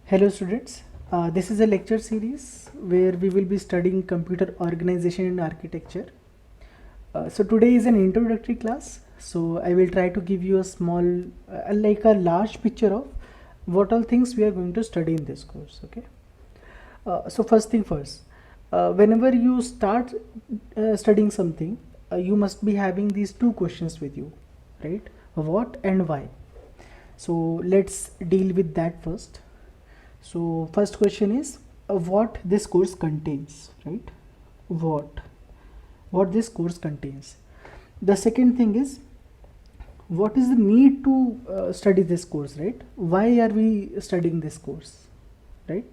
Hello students, this is a lecture series where we will be studying computer organization and architecture. So today is an introductory class, so I will try to give you a small, like a large picture of what all things we are going to study in this course, okay? So first thing first, whenever you start studying something, you must be having these two questions with you, right? What and why? So let's deal with that first. So first question is what this course contains, right? What this course contains. The second thing is what is the need to study this course, right? Why are we studying this course, right?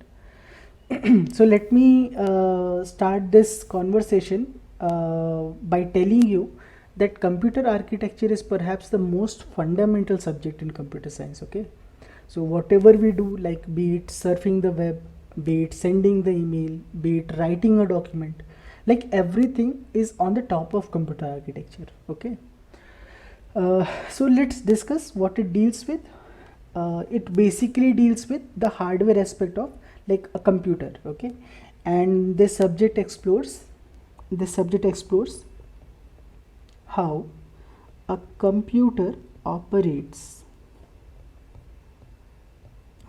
So let me start this conversation by telling you that computer architecture is perhaps the most fundamental subject in computer science, okay? So whatever we do, like be it surfing the web, be it sending the email, be it writing a document, like everything is on the top of computer architecture, okay? So let's discuss what it deals with. It basically deals with the hardware aspect of like a computer, okay? And this subject explores how a computer operates,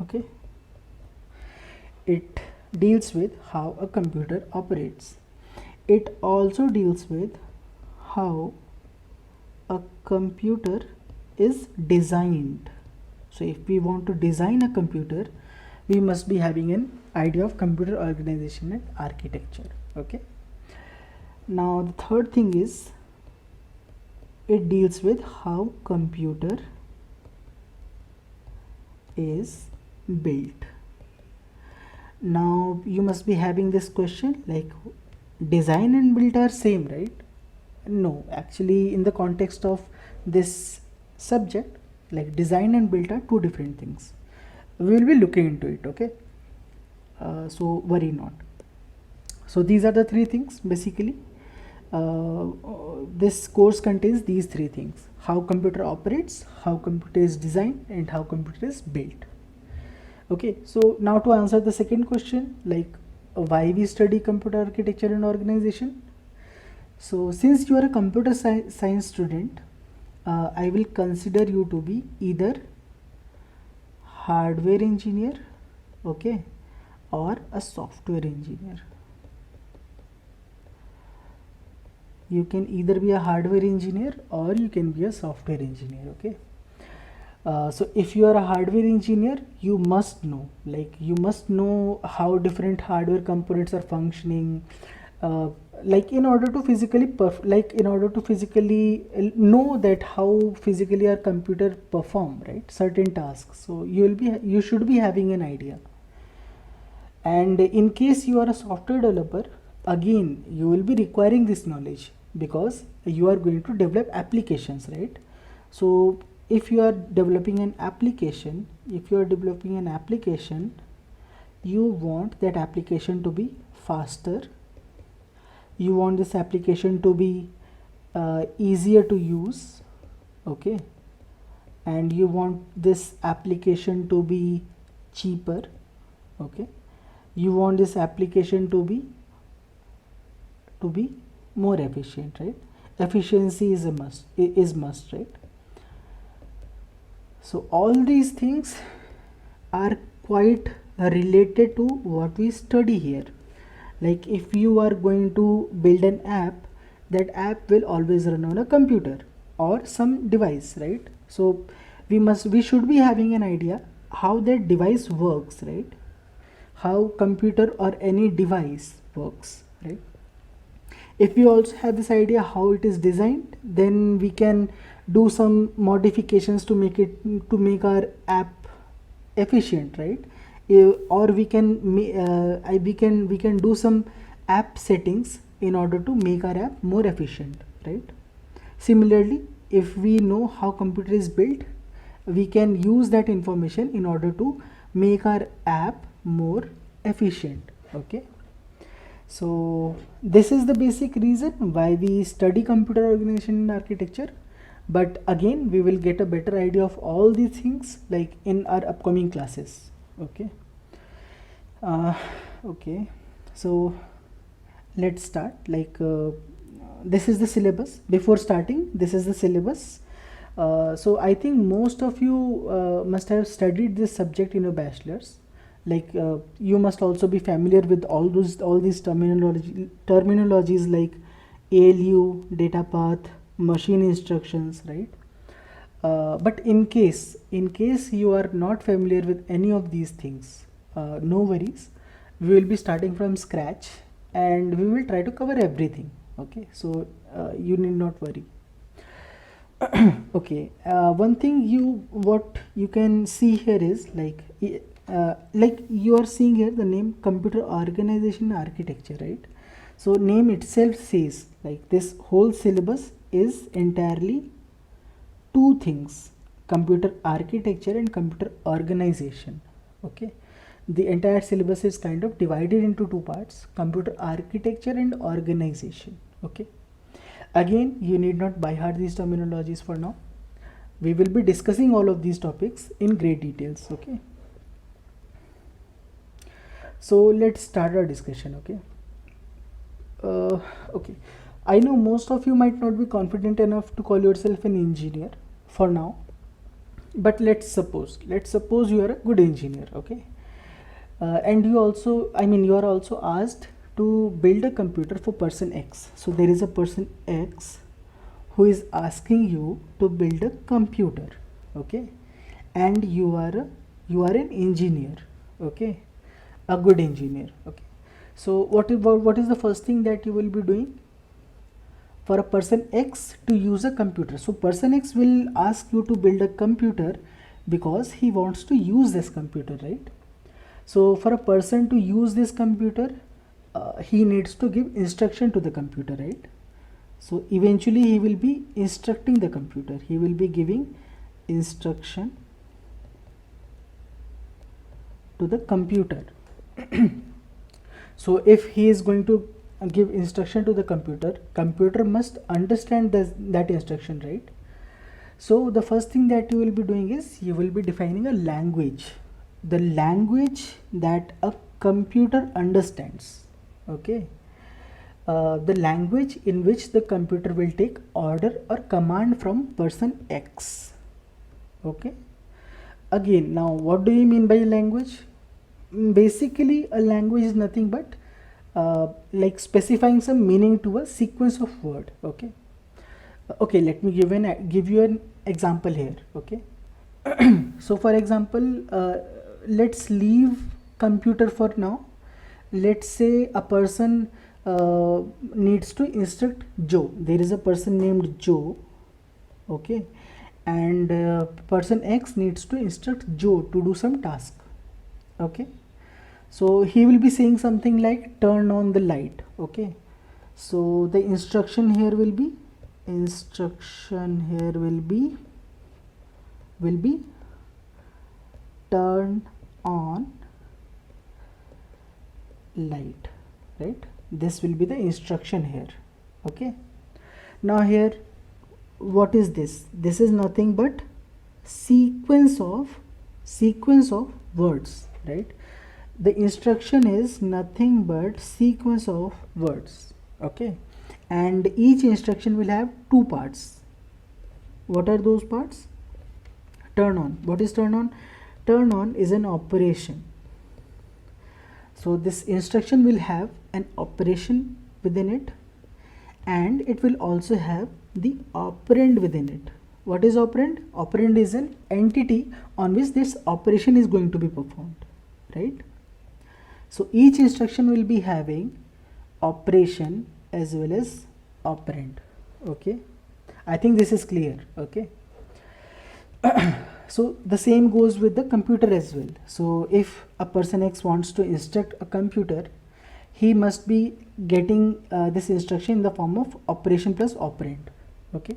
okay? It deals with how a computer operates. It also deals with how a computer is designed. So if we want to design a computer, we must be having an idea of computer organization and architecture, okay? Now the third thing is it deals with how computer is built. Now you must be having this question like design and build are same, right? No, actually in the context of this subject, like design and build are two different things. We will be looking into it, okay? So worry not. So these are the three things basically. This course contains these three things: how computer operates, how computer is designed, and how computer is built. Okay, so now to answer the second question, like why we study computer architecture and organization. So since you are a computer science student, I will consider you to be either hardware engineer, okay, or a software engineer. You can either be a hardware engineer or you can be a software engineer, okay? So if you are a hardware engineer, you must know how different hardware components are functioning, like in order to physically know that how physically our computer perform, right, certain tasks. So you should be having an idea. And in case you are a software developer, again you will be requiring this knowledge because you are going to develop applications, right? So if you are developing an application, you want that application to be faster, you want this application to be easier to use, okay, and you want this application to be cheaper, okay, you want this application to be more efficient, right? Efficiency is a must, right? So all these things are quite related to what we study here. Like if you are going to build an app, that app will always run on a computer or some device, right? So we should be having an idea how that device works, right? How computer or any device works, right? If we also have this idea how it is designed, then we can do some modifications to make our app efficient, right? Or we can do some app settings in order to make our app more efficient, right? Similarly, if we know how computer is built, we can use that information in order to make our app more efficient, okay? So this is the basic reason why we study computer organization and architecture. But again, we will get a better idea of all these things like in our upcoming classes, okay? Okay, so let's start. This is the syllabus. Before starting, this is the syllabus. So I think most of you must have studied this subject in your bachelor's. You must also be familiar with all these terminologies like ALU, data path, machine instructions, right? But in case you are not familiar with any of these things, no worries. We will be starting from scratch and we will try to cover everything. Okay, so you need not worry. Okay, one thing what you can see here is like you are seeing here the name computer organization architecture, right? So name itself says like this whole syllabus is entirely two things: computer architecture and computer organization. Okay, the entire syllabus is kind of divided into two parts: computer architecture and organization. Okay, again, you need not by heart these terminologies for now. We will be discussing all of these topics in great details. Okay, so let's start our discussion. Okay, okay, I know most of you might not be confident enough to call yourself an engineer for now, but let's suppose you are a good engineer. Okay, and you are also asked to build a computer for person X. So there is a person X who is asking you to build a computer. Okay, and you are an engineer. Okay, a good engineer. Okay, so what is the first thing that you will be doing for a person X to use a computer? So person X will ask you to build a computer because he wants to use this computer, right? So for a person to use this computer, he needs to give instruction to the computer, right? So eventually he will be instructing the computer. He will be giving instruction to the computer. So if he is going to give instruction to the computer must understand that instruction, right? So the first thing that you will be doing is you will be defining a language, the language that a computer understands. Okay, the language in which the computer will take order or command from person X. Okay, again, now what do you mean by language? Basically a language is nothing but like specifying some meaning to a sequence of word. Okay, okay, let me give you an example here. Okay, so for example, let's leave computer for now. Let's say a person needs to instruct Joe. There is a person named Joe. Okay, and person X needs to instruct Joe to do some task. Okay, so he will be saying something like turn on the light. Okay, so the instruction here will be turn on light, right? This will be the instruction here. Okay, now here what is this? This is nothing but sequence of words, right? The instruction is nothing but sequence of words. Okay, and each instruction will have two parts. What are those parts? Turn on. What is turn on? Turn on is an operation. So this instruction will have an operation within it, and it will also have the operand within it. What is operand? Operand is an entity on which this operation is going to be performed, right? So each instruction will be having operation as well as operand. Okay, I think this is clear. Okay, so the same goes with the computer as well. So if a person X wants to instruct a computer, he must be getting this instruction in the form of operation plus operand. Okay,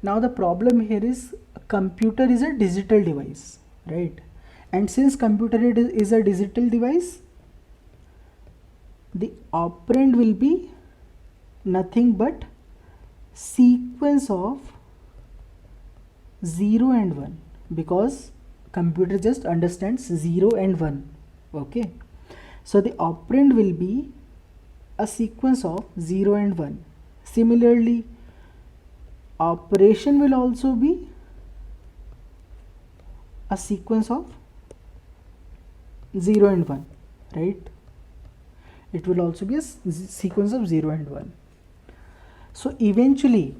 now the problem here is a computer is a digital device, right? And since computer is a digital device, the operand will be nothing but sequence of 0 and 1, because computer just understands 0 and 1. Okay, So the operand will be a sequence of 0 and 1. Similarly, operation will also be a sequence of 0 and 1, right? It will also be a sequence of 0 and 1. So eventually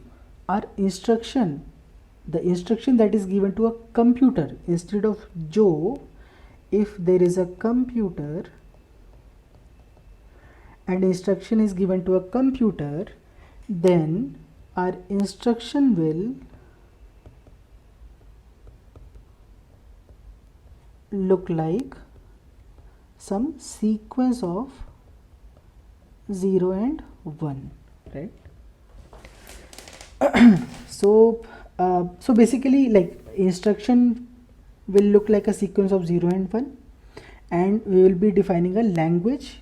our instruction, the instruction that is given to a computer, instead of Joe, if there is a computer and instruction is given to a computer, then our instruction will look like some sequence of 0 and 1, right? So basically, like, instruction will look like a sequence of 0 and 1, and we will be defining a language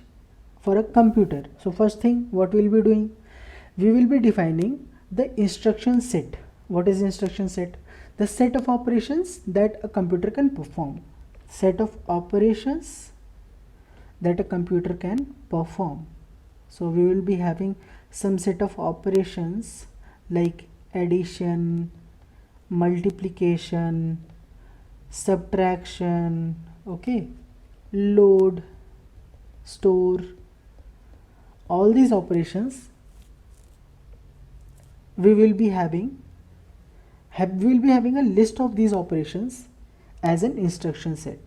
for a computer. So first thing, what we will be doing, we will be defining the instruction set. What is instruction set? The set of operations that a computer can perform. Set of operations that a computer can perform. So we will be having some set of operations like addition, multiplication, subtraction, okay, load, store. All these operations we will be having a list of these operations as an instruction set.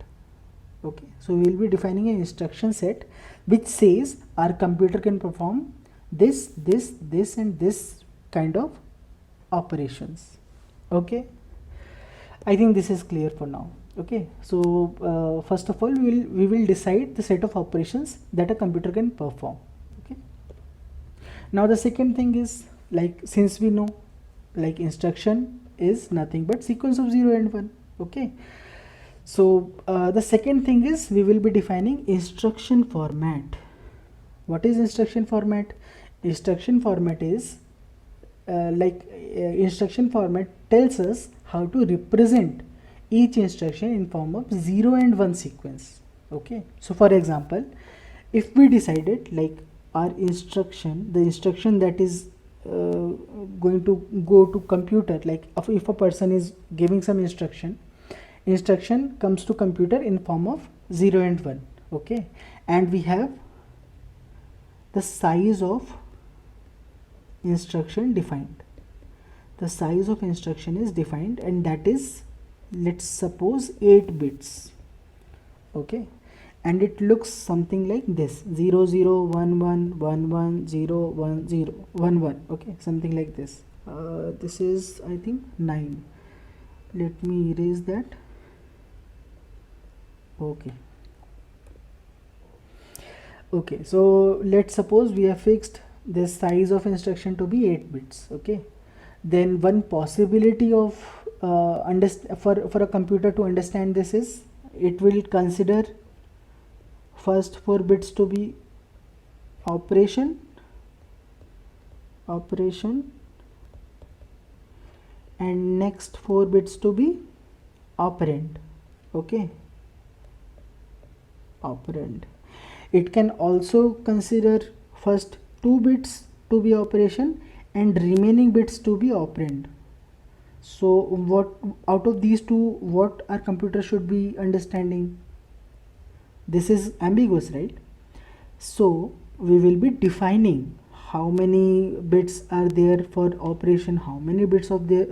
Okay, so we will be defining an instruction set which says our computer can perform this, and this kind of operations. Okay, I think this is clear for now. Okay, so first of all, we will decide the set of operations that a computer can perform. Okay, now the second thing is, like, since we know, like, instruction is nothing but sequence of 0 and 1. Okay, so the second thing is, we will be defining instruction format. What is instruction format? Instruction format is instruction format tells us how to represent each instruction in form of 0 and 1 sequence. Okay, so for example, if we decided, like, our instruction, the instruction that is going to go to computer, like if a person is giving some instruction comes to computer in form of 0 and 1. Okay, and we have the size of instruction defined. The size of instruction is defined, and that is, let's suppose, 8 bits. Okay, and it looks something like this: 0 0 1 1 1 1 0 1 0 1 1. Okay, something like this. This is, I think, 9. Let me erase that. Okay, so let's suppose we have fixed this size of instruction to be 8 bits. Okay, then one possibility of for a computer to understand this is, it will consider first 4 bits to be operation, and next 4 bits to be operand. Okay, operand. It can also consider first 2 bits to be operation and remaining bits to be operand. So what, out of these two, what our computer should be understanding? This is ambiguous, right? So we will be defining how many bits are there for operation, how many bits are there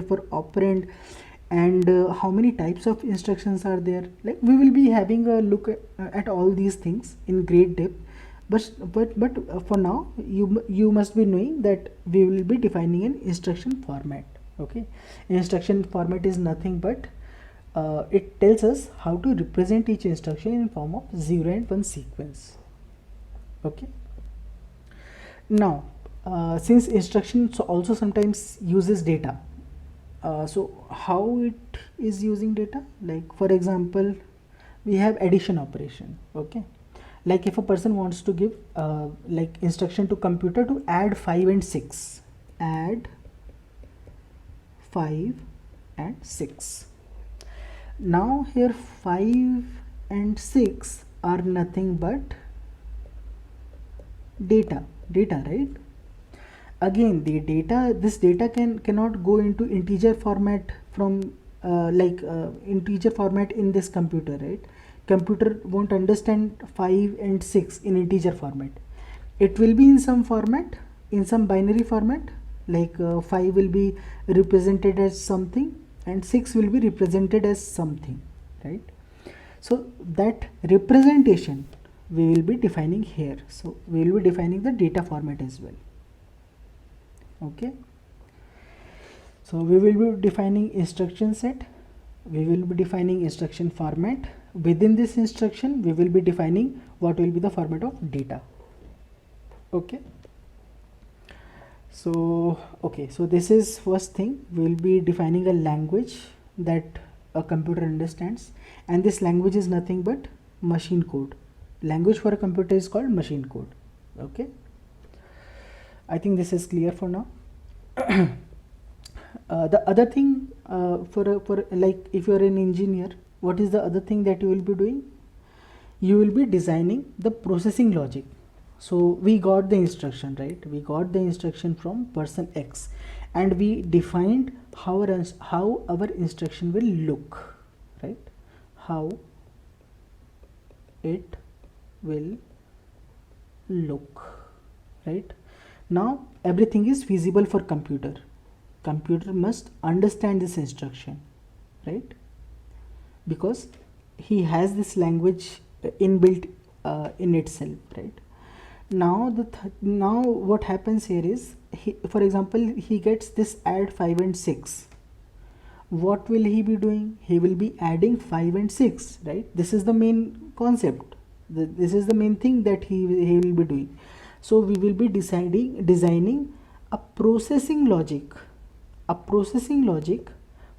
for operand, and how many types of instructions are there. Like, we will be having a look at all these things in great depth, but for now, you must be knowing that we will be defining an instruction format. Okay, instruction format is nothing but it tells us how to represent each instruction in form of 0 and 1 sequence. Okay, now since instruction also sometimes uses data, so how it is using data? Like, for example, we have addition operation. Okay, like if a person wants to give like instruction to computer to add 5 and 6, add 5 and 6. Now here 5 and 6 are nothing but data, right? Again, the data, this data cannot go into integer format from integer format in this computer, right? Computer won't understand 5 and 6 in integer format. It will be in some format, in some binary format, like 5 will be represented as something and 6 will be represented as something, right? So that representation we will be defining here. So we will be defining the data format as well. Okay, so we will be defining instruction set, we will be defining instruction format. Within this instruction we will be defining what will be the format of data. Okay, so so this is first thing. We will be defining a language that a computer understands, and this language is nothing but machine code. Language for a computer is called machine code. Okay, I think this is clear for now. The other thing, for like if you are an engineer, what is the other thing that you will be doing? You will be designing the processing logic. So we got the instruction, right? We got the instruction from person X, and we defined how our instruction will look, right? How it will look, right? Now everything is feasible for computer. Computer must understand this instruction, right? Because he has this language inbuilt in itself, right? Now now what happens here is, for example, he gets this add 5 and 6. What will he be doing? He will be adding 5 and 6, right? This is the main concept. This is the main thing that he will be doing. So we will be designing a processing logic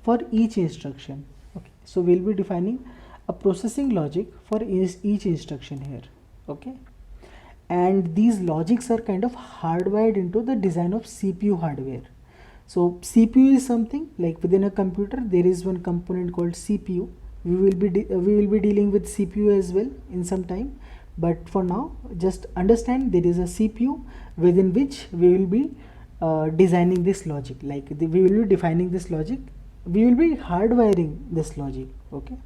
for each instruction. Okay, so we'll be defining a processing logic for each instruction here. Okay, and these logics are kind of hardwired into the design of CPU hardware. So CPU is something like within a computer there is one component called CPU. We will be dealing with CPU as well in some time, but for now just understand there is a CPU within which we will be designing this logic. Like we will be defining this logic, we will be hardwiring this logic. Okay,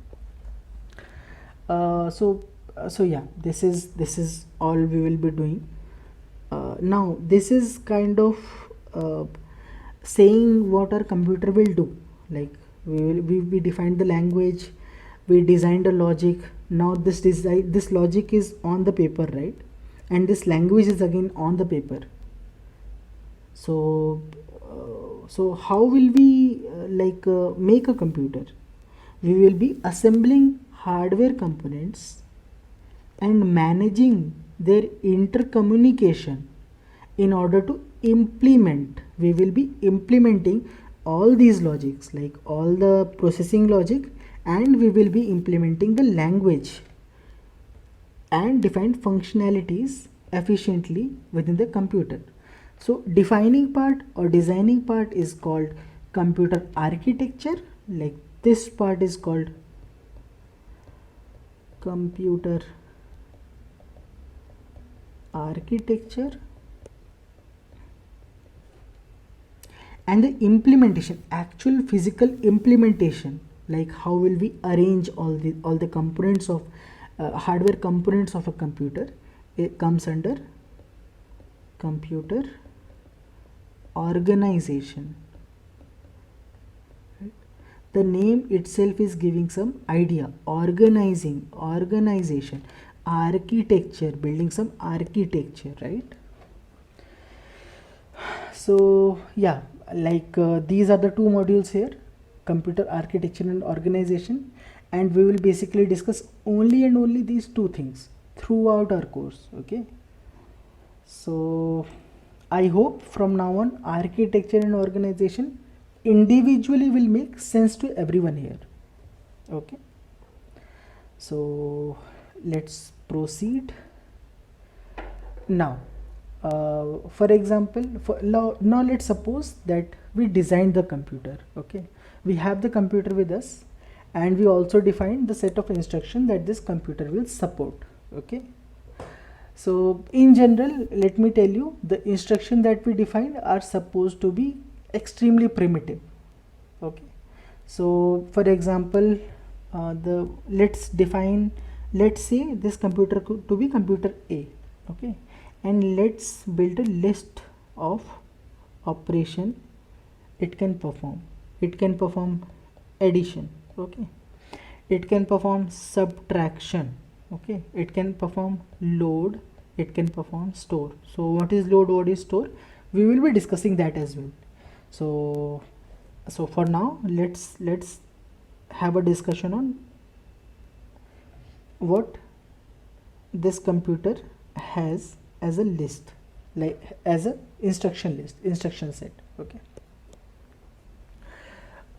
so yeah, this is all we will be doing. Now this is kind of saying what our computer will do. Like we defined the language, we designed a logic. Now this logic is on the paper, right? And this language is again on the paper. So how will we make a computer? We will be assembling hardware components and managing their intercommunication in order to implement. We will be implementing all these logics, like all the processing logic, and we will be implementing the language and define functionalities efficiently within the computer. So defining part or designing part is called computer architecture. Like this part is called computer architecture, and the implementation, actual physical implementation, like how will we arrange all the components of hardware components of a computer, it comes under computer organization. Right? The name itself is giving some idea. Organization, architecture, building some architecture, right? So yeah, like these are the two modules here, computer architecture and organization, and we will basically discuss only and only these two things throughout our course. Okay, so I hope from now on architecture and organization individually will make sense to everyone here. Okay, so let's proceed now. For example, now let's suppose that we designed the computer. Okay, we have the computer with us, and we also define the set of instruction that this computer will support. Okay, so in general, let me tell you, the instruction that we define are supposed to be extremely primitive. Okay, so for example, let's say this computer to be computer A. Okay, and let's build a list of operation it can perform. It can perform addition. Okay, it can perform subtraction. Okay, it can perform load, it can perform store. So what is load, what is store, we will be discussing that as well. So for now, let's have a discussion on what this computer has as a list, like as a instruction list, instruction set. Okay,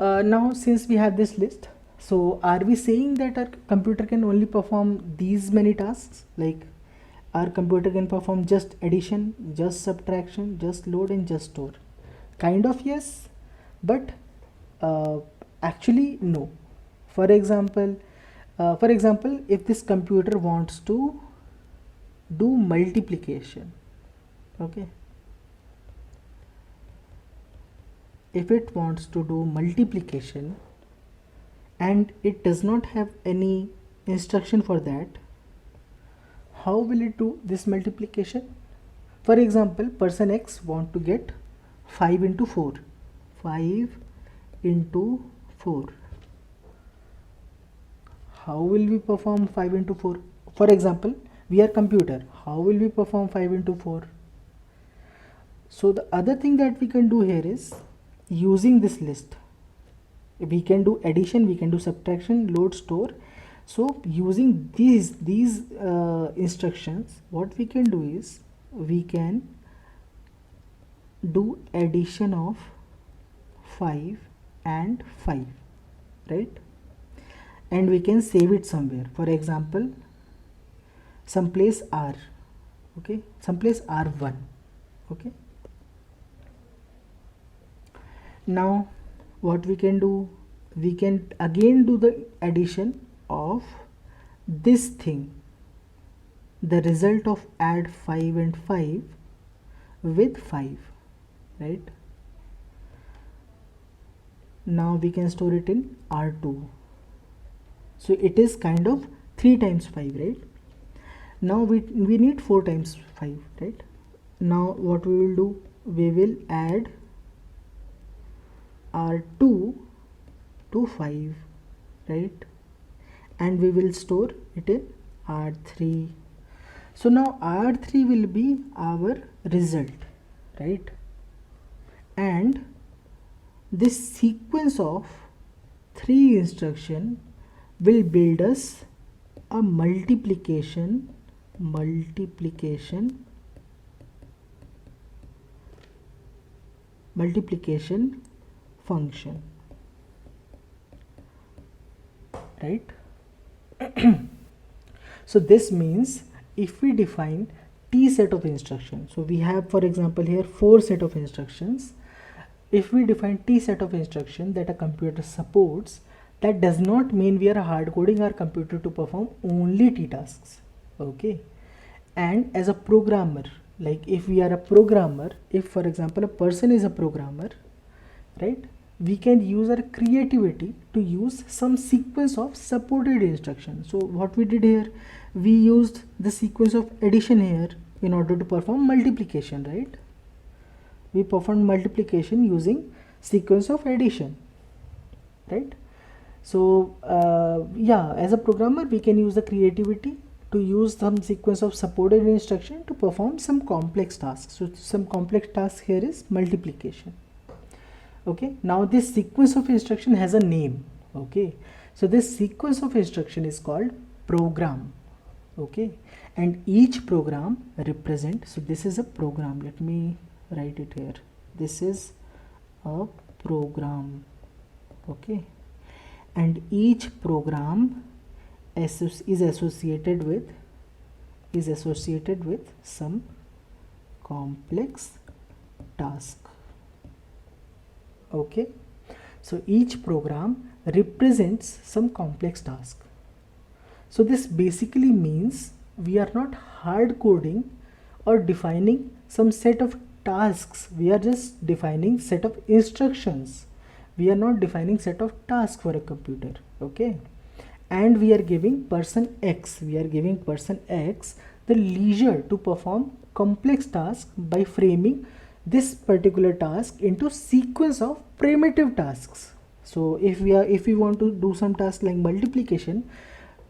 now since we have this list, so are we saying that our computer can only perform these many tasks? Like our computer can perform just addition, just subtraction, just load, and just store? Kind of yes, but actually no. For example, if this computer wants to do multiplication, okay, if it wants to do multiplication and it does not have any instruction for that, how will it do this multiplication? For example, person X want to get 5 into 4. 5 into 4. How will we perform 5 into 4? For example, we are computer. How will we perform 5 into 4? So the other thing that we can do here is using this list. We can do addition, we can do subtraction, load, store. So using these instructions, what we can do is we can do addition of 5 and 5, right? And we can save it somewhere. For example, someplace R. Okay, someplace R1. Okay. Now what we can do, we can again do the addition of this thing, the result of add 5 and 5 with 5, right? Now we can store it in R2. So it is kind of 3 times 5, right? Now we need 4 times 5, right? Now what we will do, we will add R2 to 5, right? And we will store it in R3. So now R3 will be our result, right? And this sequence of 3 instruction will build us a multiplication function, right? So this means if we define T set of instructions, so we have, for example, here 4 set of instructions. If we define T set of instruction that a computer supports, that does not mean we are hard coding our computer to perform only T tasks. Okay, and as a programmer, like if we are a programmer, if for example a person is a programmer, right, we can use our creativity to use some sequence of supported instructions. So what we did here, we used the sequence of addition here in order to perform multiplication, right? We performed multiplication using sequence of addition, right? So yeah, as a programmer we can use the creativity to use some sequence of supported instruction to perform some complex tasks. So some complex task here is multiplication. Okay, now this sequence of instruction has a name. Okay, so this sequence of instruction is called program. Okay, and each program represent, so this is a program, let me write it here, this is a program. Okay, and each program is associated with some complex task. Okay, so each program represents some complex task. So this basically means we are not hard coding or defining some set of tasks. We are just defining set of instructions. We are not defining set of tasks for a computer. Okay. And we are giving person X. We are giving person X the leisure to perform complex tasks by framing this particular task into sequence of primitive tasks. So if we want to do some task like multiplication,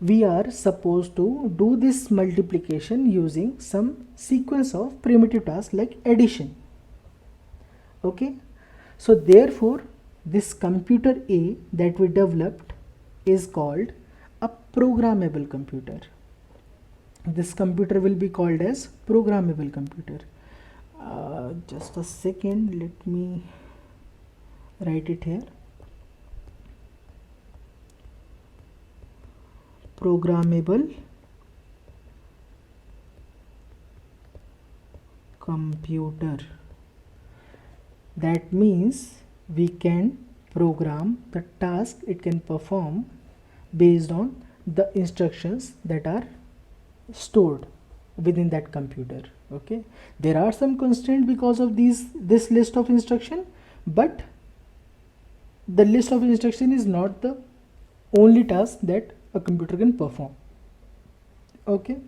we are supposed to do this multiplication using some sequence of primitive tasks like addition. Okay, so therefore this computer A that we developed is called a programmable computer. This computer will be called as programmable computer. Just a second, let me write it here. Programmable computer. That means we can program the task it can perform based on the instructions that are stored within that computer. Okay, there are some constraints because of this list of instruction, but the list of instruction is not the only task that a computer can perform. Okay.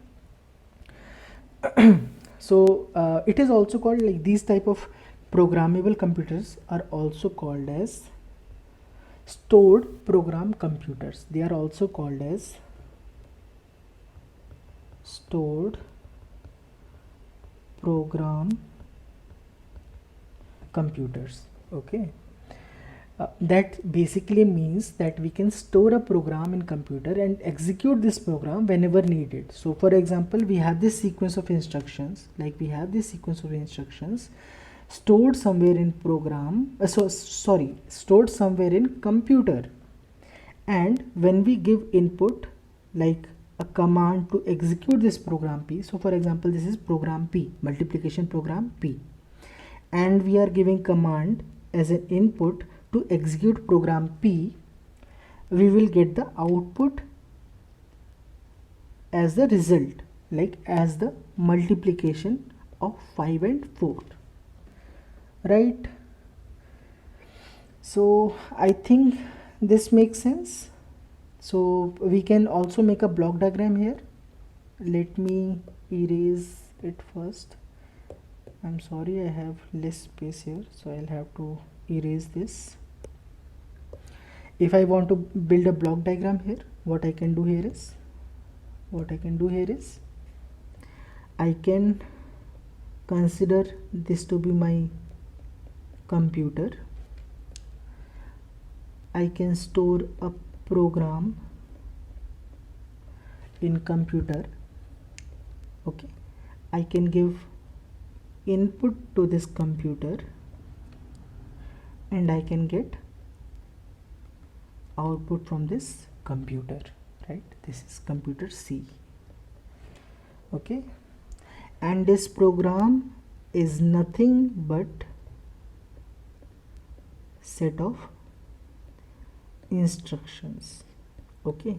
So it is also called, like, these type of programmable computers are also called as stored program computers. They are also called as stored program computers. Okay. That basically means that we can store a program in computer and execute this program whenever needed. So for example, we have this sequence of instructions, stored somewhere in program, stored somewhere in computer, and when we give input like a command to execute this program P, so for example this is program P, multiplication program P, and we are giving command as an input to execute program P, we will get the output as the result, like as the multiplication of 5 and 4, right? So I think this makes sense. So we can also make a block diagram here. Let me erase it first. I'm sorry, I have less space here, so I'll have to erase this. If I want to build a block diagram here, what I can do here is I can consider this to be my computer. I can store a program in computer. Okay, I can give input to this computer and I can get output from this computer, right? This is computer C. Okay, and this program is nothing but set of instructions. Okay,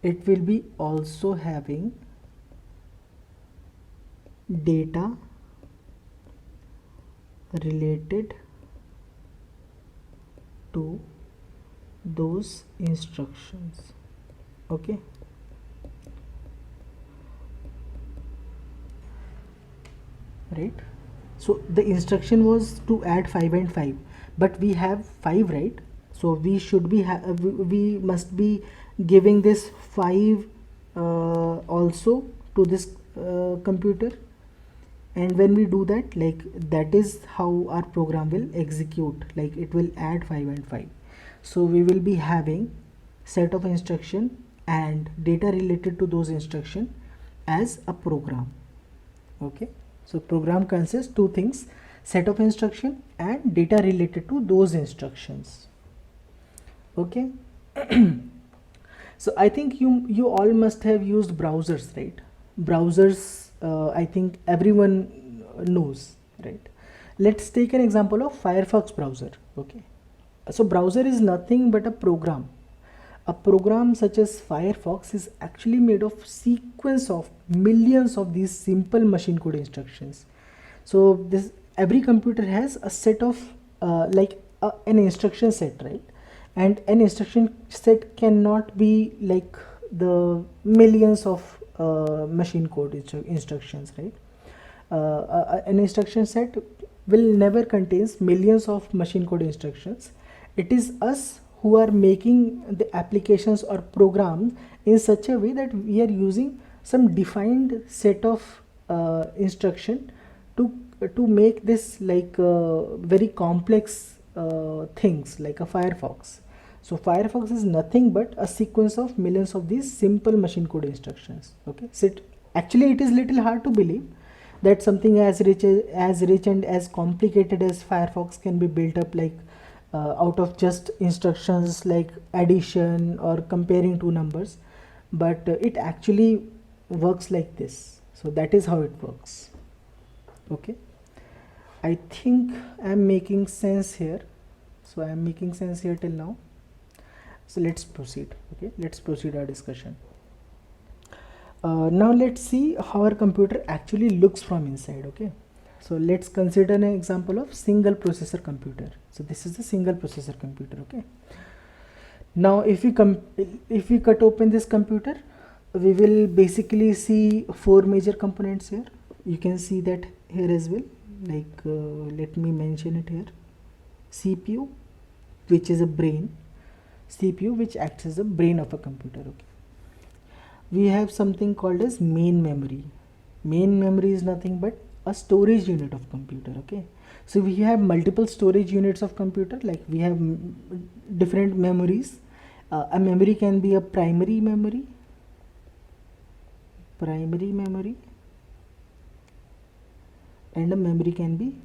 it will be also having data related to those instructions. Okay, right? So the instruction was to add 5 and 5, but we have 5, right? So we should be we must be giving this 5 also to this computer, and when we do that, like, that is how our program will execute, like it will add 5 and 5. So we will be having set of instruction and data related to those instruction as a program. Okay, so program consists two things: set of instruction and data related to those instructions. Okay. So I think you all must have used browsers, right? Browsers, I think everyone knows, right? Let's take an example of Firefox browser. Okay, So browser is nothing but a program. A program such as Firefox is actually made of sequence of millions of these simple machine code instructions. So this every computer has a set of an instruction set, right? And an instruction set cannot be like the millions of machine code instructions, right? An instruction set will never contains millions of machine code instructions. It is us who are making the applications or programs in such a way that we are using some defined set of instruction to make this like very complex things like a Firefox. So Firefox is nothing but a sequence of millions of these simple machine code instructions. Okay, so actually it is little hard to believe that something as rich and as complicated as Firefox can be built up like out of just instructions like addition or comparing two numbers, but it actually works like this. So that is how it works. Okay, I think I am making sense here. So I am making sense here till now. So let's proceed. Okay, let's proceed our discussion. Now let's see how our computer actually looks from inside. Okay, so let's consider an example of single processor computer. So this is the single processor computer. Okay, now if we cut open this computer, we will basically see four major components here. You can see that here as well, like let me mention it here. CPU, which is a brain. CPU, which acts as a brain of a computer. Okay, we have something called as main memory. Main memory is nothing but a storage unit of computer. Okay, so we have multiple storage units of computer, like we have different memories. A memory can be a primary memory, and a memory can be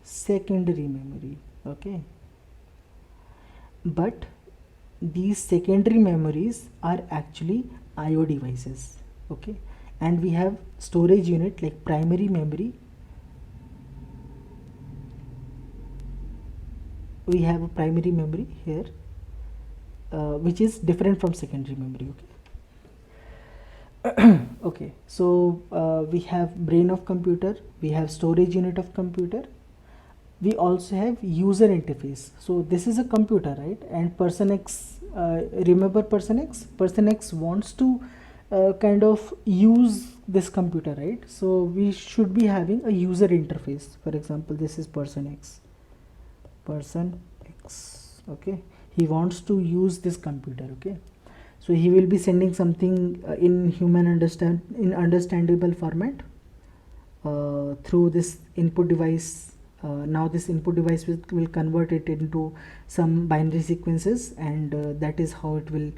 secondary memory. Okay, but these secondary memories are actually IO devices. Okay, and we have storage unit like primary memory. We have a primary memory here, which is different from secondary memory. Okay. Okay, so we have brain of computer, we have storage unit of computer, we also have user interface. So this is a computer, right? And person X, remember person X wants to kind of use this computer, right? So we should be having a user interface. For example, this is person X. Okay, he wants to use this computer. Okay, so he will be sending something in understandable format through this input device. Now this input device will convert it into some binary sequences, and that is how it will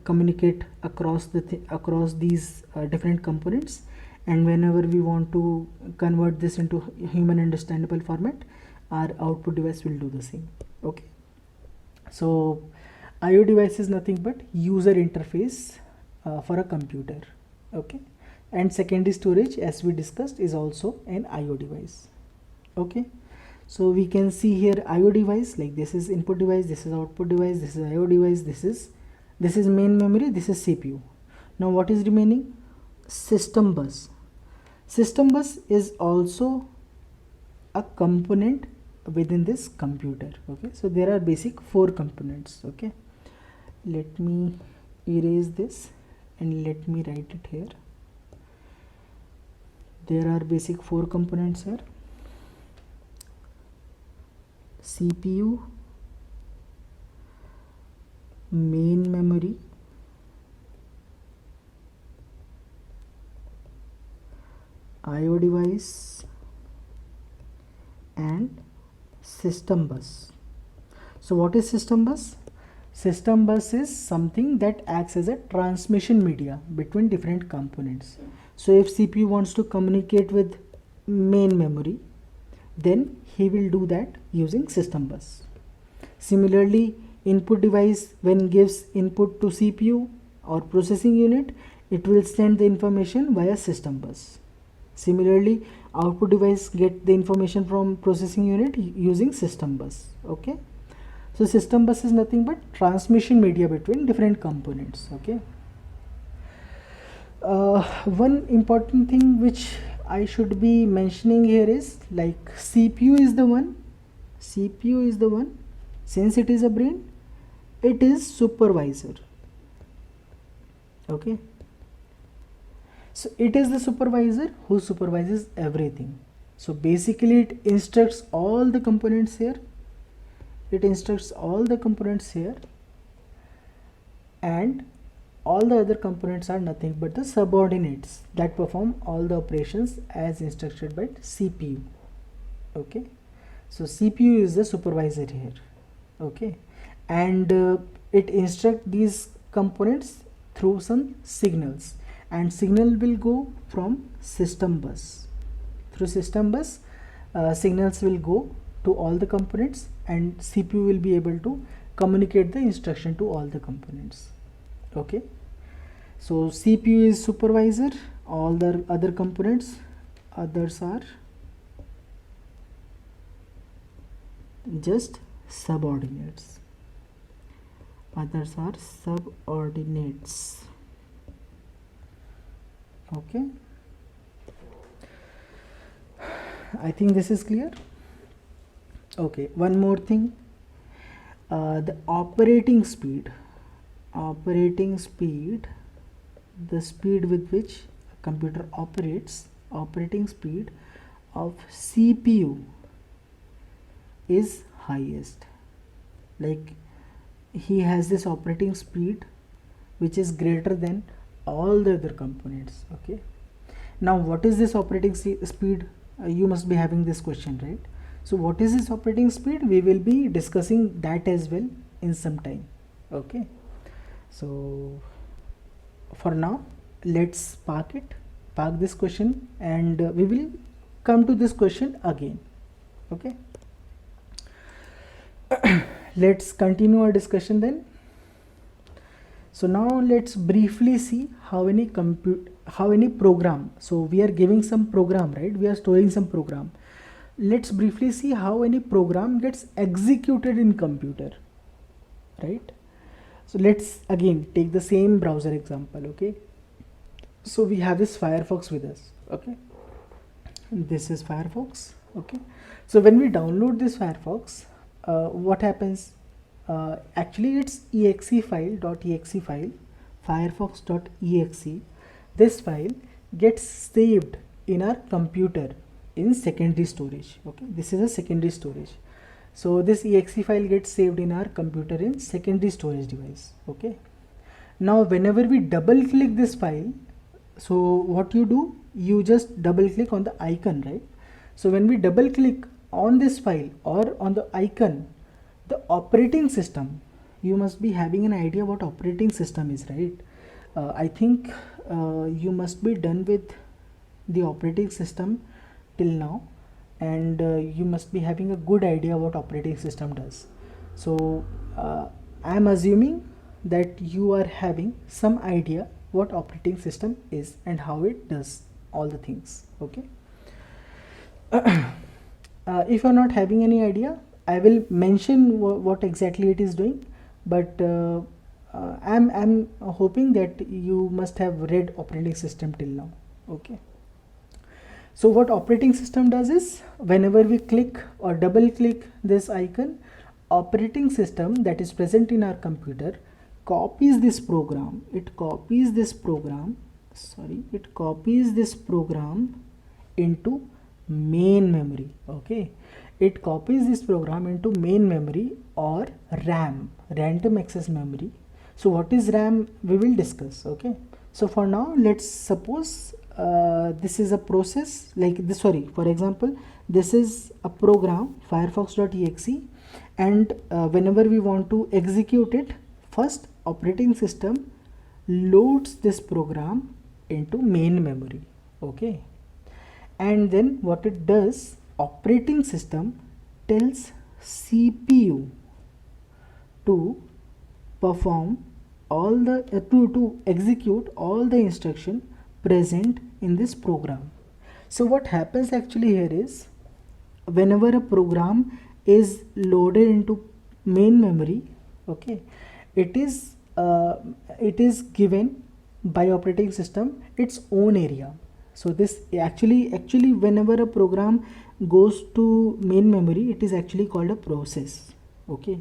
communicate across these different components. And whenever we want to convert this into human understandable format, our output device will do the same. Okay, so IO device is nothing but user interface for a computer. Okay, and secondary storage, as we discussed, is also an IO device. Okay, so we can see here IO device, like this is input device, this is output device, this is IO device, this is main memory, this is CPU. Now what is remaining? System bus. System bus is also a component within this computer. Okay, so there are basic four components. Okay, let me erase this and let me write it here. There are basic four components here: CPU, main memory, IO device, and system bus. So what is system bus? System bus is something that acts as a transmission media between different components. So if CPU wants to communicate with main memory, then he will do that using system bus. Similarly, input device, when gives input to CPU or processing unit, it will send the information via system bus. Similarly, output device get the information from processing unit using system bus. Okay, so system bus is nothing but transmission media between different components. Okay, one important thing which I should be mentioning here is like CPU is the one, since it is a brain, it is supervisor. Okay, so it is the supervisor who supervises everything. So basically it instructs all the components here, and all the other components are nothing but the subordinates that perform all the operations as instructed by CPU. Okay, so CPU is the supervisor here. Okay, and it instructs these components through some signals, and signal will go from system bus. Through system bus, signals will go to all the components, and CPU will be able to communicate the instruction to all the components. Okay, so CPU is supervisor, all the other components, others are just subordinates. Okay, I think this is clear. Okay, one more thing, the operating speed, the speed with which a computer operates, operating speed of CPU is highest. Like he has this operating speed which is greater than all the other components. Okay, now what is this operating speed? You must be having this question, right? So what is this operating speed? We will be discussing that as well in some time. Okay, so for now let's park this question, and we will come to this question again. Okay, let's continue our discussion then. So now let's briefly see how any program, so we are giving some program, right? We are storing some program. Let's briefly see how any program gets executed in computer, right? So let's again take the same browser example. Okay, so we have this Firefox with us. Okay, and this is Firefox. Okay, so when we download this Firefox, what happens? Actually it's exe file, firefox.exe. This file gets saved in our computer in secondary storage. Okay, this is a secondary storage. So this exe file gets saved in our computer in secondary storage device. Okay, now whenever we double click this file, so what you do, you just double click on the icon, right? So when we double click on this file or on the icon, the operating system, you must be having an idea what operating system is, right? I think you must be done with the operating system till now, and you must be having a good idea what operating system does. So I am assuming that you are having some idea what operating system is and how it does all the things. Okay, if you are not having any idea, I will mention what exactly it is doing, but I'm hoping that you must have read operating system till now. Okay, so what operating system does is, whenever we click or double click this icon, operating system that is present in our computer copies this program. It copies this program into main memory. Okay, it copies this program into main memory or RAM, random access memory. So what is RAM, we will discuss. Okay, so for now let's suppose this is a process like this. Sorry, for example, this is a program firefox.exe, and whenever we want to execute it, first operating system loads this program into main memory. Okay, and then what it does, operating system tells CPU to perform all the to execute all the instruction present in this program. So what happens actually here is, whenever a program is loaded into main memory, okay, it is given by operating system its own area. So this actually whenever a program goes to main memory, it is actually called a process. Okay,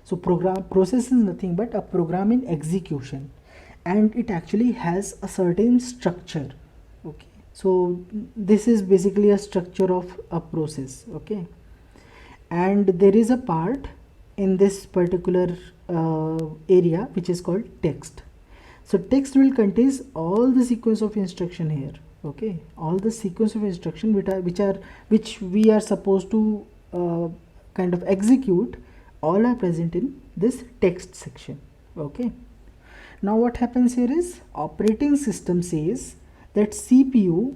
so process is nothing but a program in execution, and it actually has a certain structure. Okay, so this is basically a structure of a process. Okay, and there is a part in this particular area which is called text. So text will contain all the sequence of instruction here. Okay, all the sequence of instruction which we are supposed to kind of execute, all are present in this text section. Okay, now what happens here is, operating system says that CPU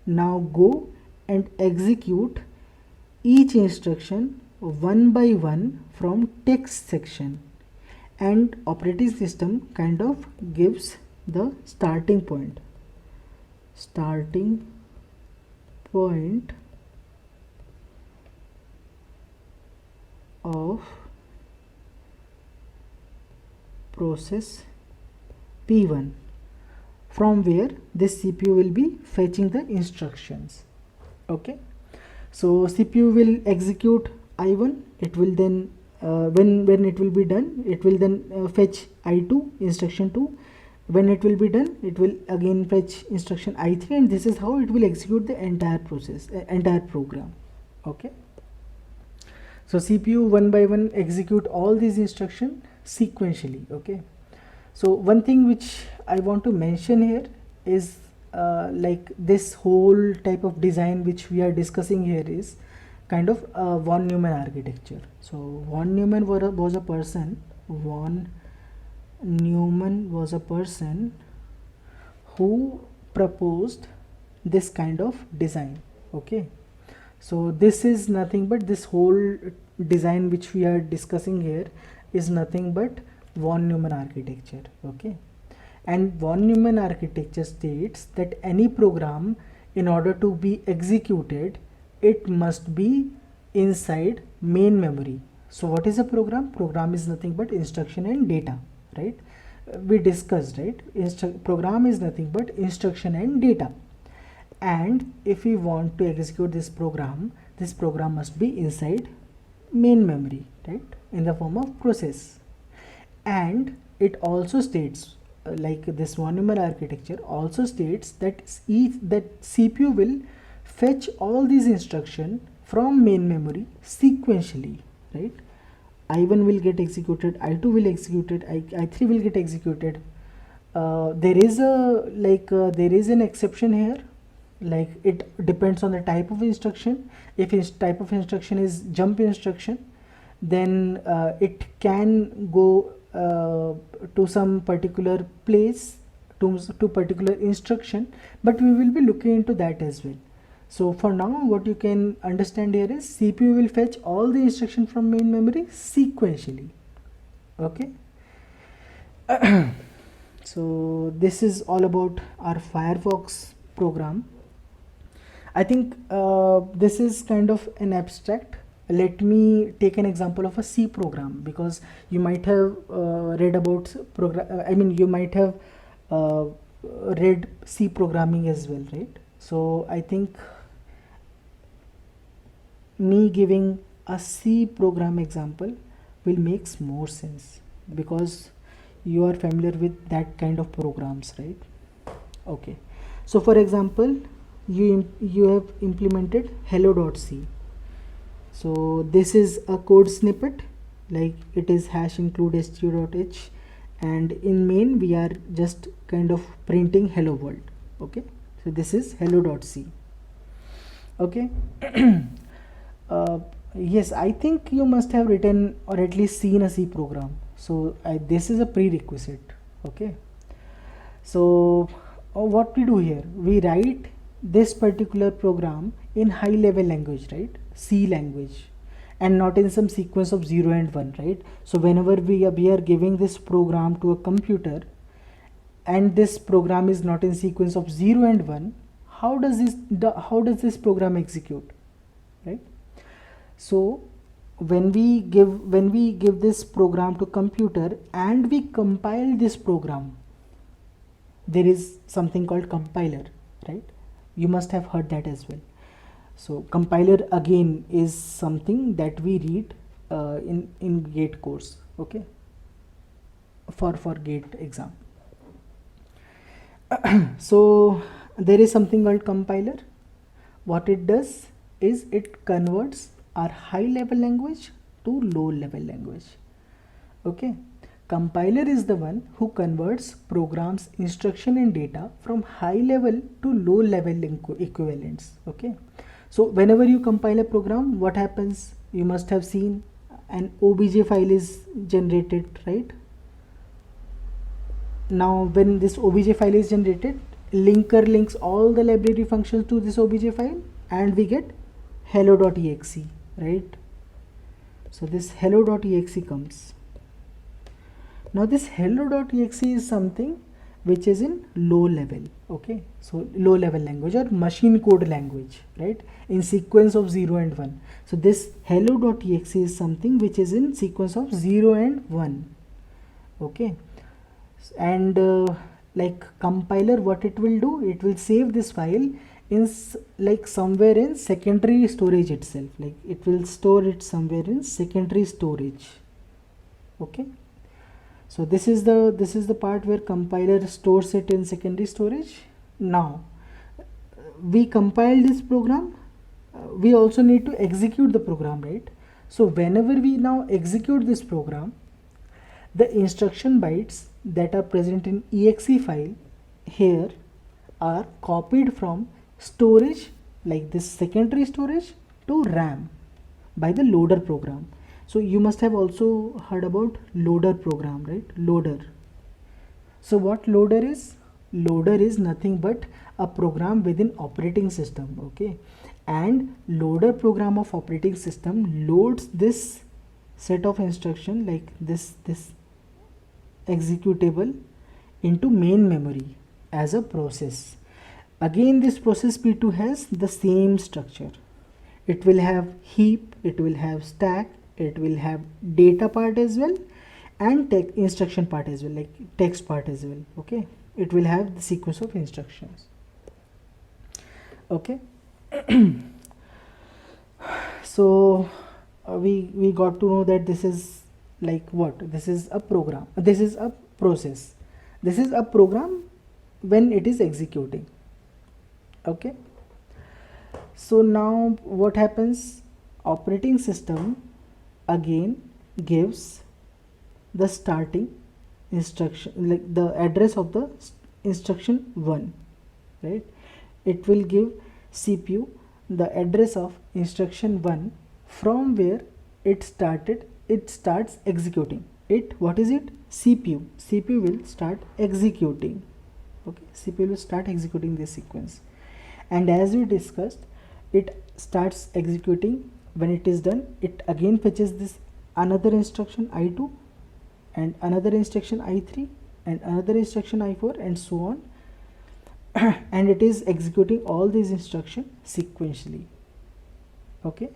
now go and execute each instruction one by one from text section, and operating system kind of gives the starting point of process P1, from where this CPU will be fetching the instructions. Okay, so CPU will execute I1, it will then when it will be done, it will then fetch I2, instruction 2. When it will be done, it will again fetch instruction I3, and this is how it will execute the entire process, entire program. Okay, so CPU one by one execute all these instructions sequentially. Okay, so one thing which I want to mention here is like this whole type of design which we are discussing here is kind of von Neumann architecture. So von Neumann was a person who proposed this kind of design. Okay, so this is nothing but, this whole design which we are discussing here is nothing but von Neumann architecture. Okay, and von Neumann architecture states that any program, in order to be executed, it must be inside main memory. So what is a program? Program is nothing but instruction and data, right? We discussed, right? Program is nothing but instruction and data, and if we want to execute this program must be inside main memory, right, in the form of process. And it also states, like this von Neumann architecture also states that CPU will fetch all these instructions from main memory sequentially, right? I1 will get executed, I2 will executed, I3 will get executed. There is an exception here, like it depends on the type of instruction. If type of instruction is jump instruction, then it can go to some particular place, to particular instruction, but we will be looking into that as well. So for now, what you can understand here is CPU will fetch all the instruction from main memory sequentially. Okay. So this is all about our Firefox program. I think this is kind of an abstract. Let me take an example of a C program, because you might have read about you might have read C programming as well, right? So I think me giving a C program example will make more sense, because you are familiar with that kind of programs, right? Okay, so for example, you have implemented hello.c. so this is a code snippet, like it is #include stu.h, and in main we are just kind of printing hello world. Okay, so this is hello.c. okay. Yes, I think you must have written or at least seen a C program, so this is a prerequisite. Okay, so what we do here, we write this particular program in high level language, right, C language, and not in some sequence of 0 and 1, right? So whenever we are giving this program to a computer and this program is not in sequence of 0 and 1, how does this program execute, right? So when we give this program to computer and we compile this program, there is something called compiler, right? You must have heard that as well. So compiler again is something that we read in GATE course, okay, for GATE exam. So there is something called compiler. What it does is it converts our high level language to low level language, okay. Compiler is the one who converts programs, instruction and data from high level to low level equivalents, okay. So whenever you compile a program, what happens? You must have seen an OBJ file is generated, right? Now when this OBJ file is generated, linker links all the library functions to this OBJ file and we get hello.exe, right? So this hello.exe comes. Now this hello.exe is something which is in low level, okay. So low level language or machine code language, right, in sequence of 0 and 1. So this hello.exe is something which is in sequence of 0 and 1, okay. And like compiler, what it will do, it will save this file in like somewhere in secondary storage itself, like it will store it somewhere in secondary storage, okay. So this is the part where compiler stores it in secondary storage. Now we compile this program, we also need to execute the program, right? So whenever we now execute this program, the instruction bytes that are present in exe file here are copied from storage, like this secondary storage, to RAM by the loader program. So you must have also heard about loader program, right? Loader. So what loader is? Loader is nothing but a program within operating system, okay? And loader program of operating system loads this set of instruction, like this executable, into main memory as a process. Again, this process P2 has the same structure. It will have heap, it will have stack, it will have data part as well, and instruction part as well, like text part as well, okay. It will have the sequence of instructions, okay. So we got to know that this is like what? This is a program, this is a process, this is a program when it is executing, okay. So now what happens? Operating system again gives the starting instruction, like the address of the instruction 1, right? It will give CPU the address of instruction 1 from where it starts executing it. What is it? CPU will start executing, okay. CPU will start executing this sequence, and as we discussed, it starts executing. When it is done, it again fetches this another instruction I2 and another instruction I3 and another instruction I4 and so on, and it is executing all these instructions sequentially, okay.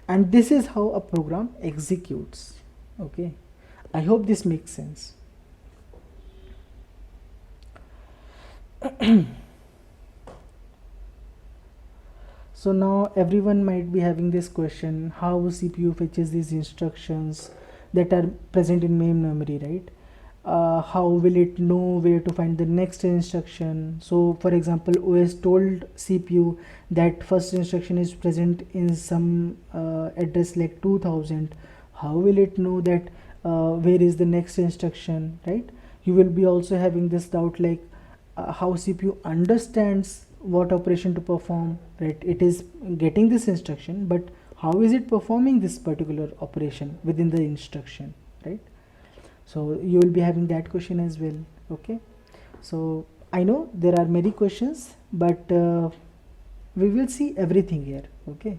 And this is how a program executes, okay. I hope this makes sense. So now everyone might be having this question, how CPU fetches these instructions that are present in main memory, right? How will it know where to find the next instruction? So for example, OS told CPU that first instruction is present in some address like 2000. How will it know that where is the next instruction, right? You will be also having this doubt, like how CPU understands what operation to perform, right? It is getting this instruction, but how is it performing this particular operation within the instruction, right? So you will be having that question as well, okay. So I know there are many questions, but we will see everything here, okay.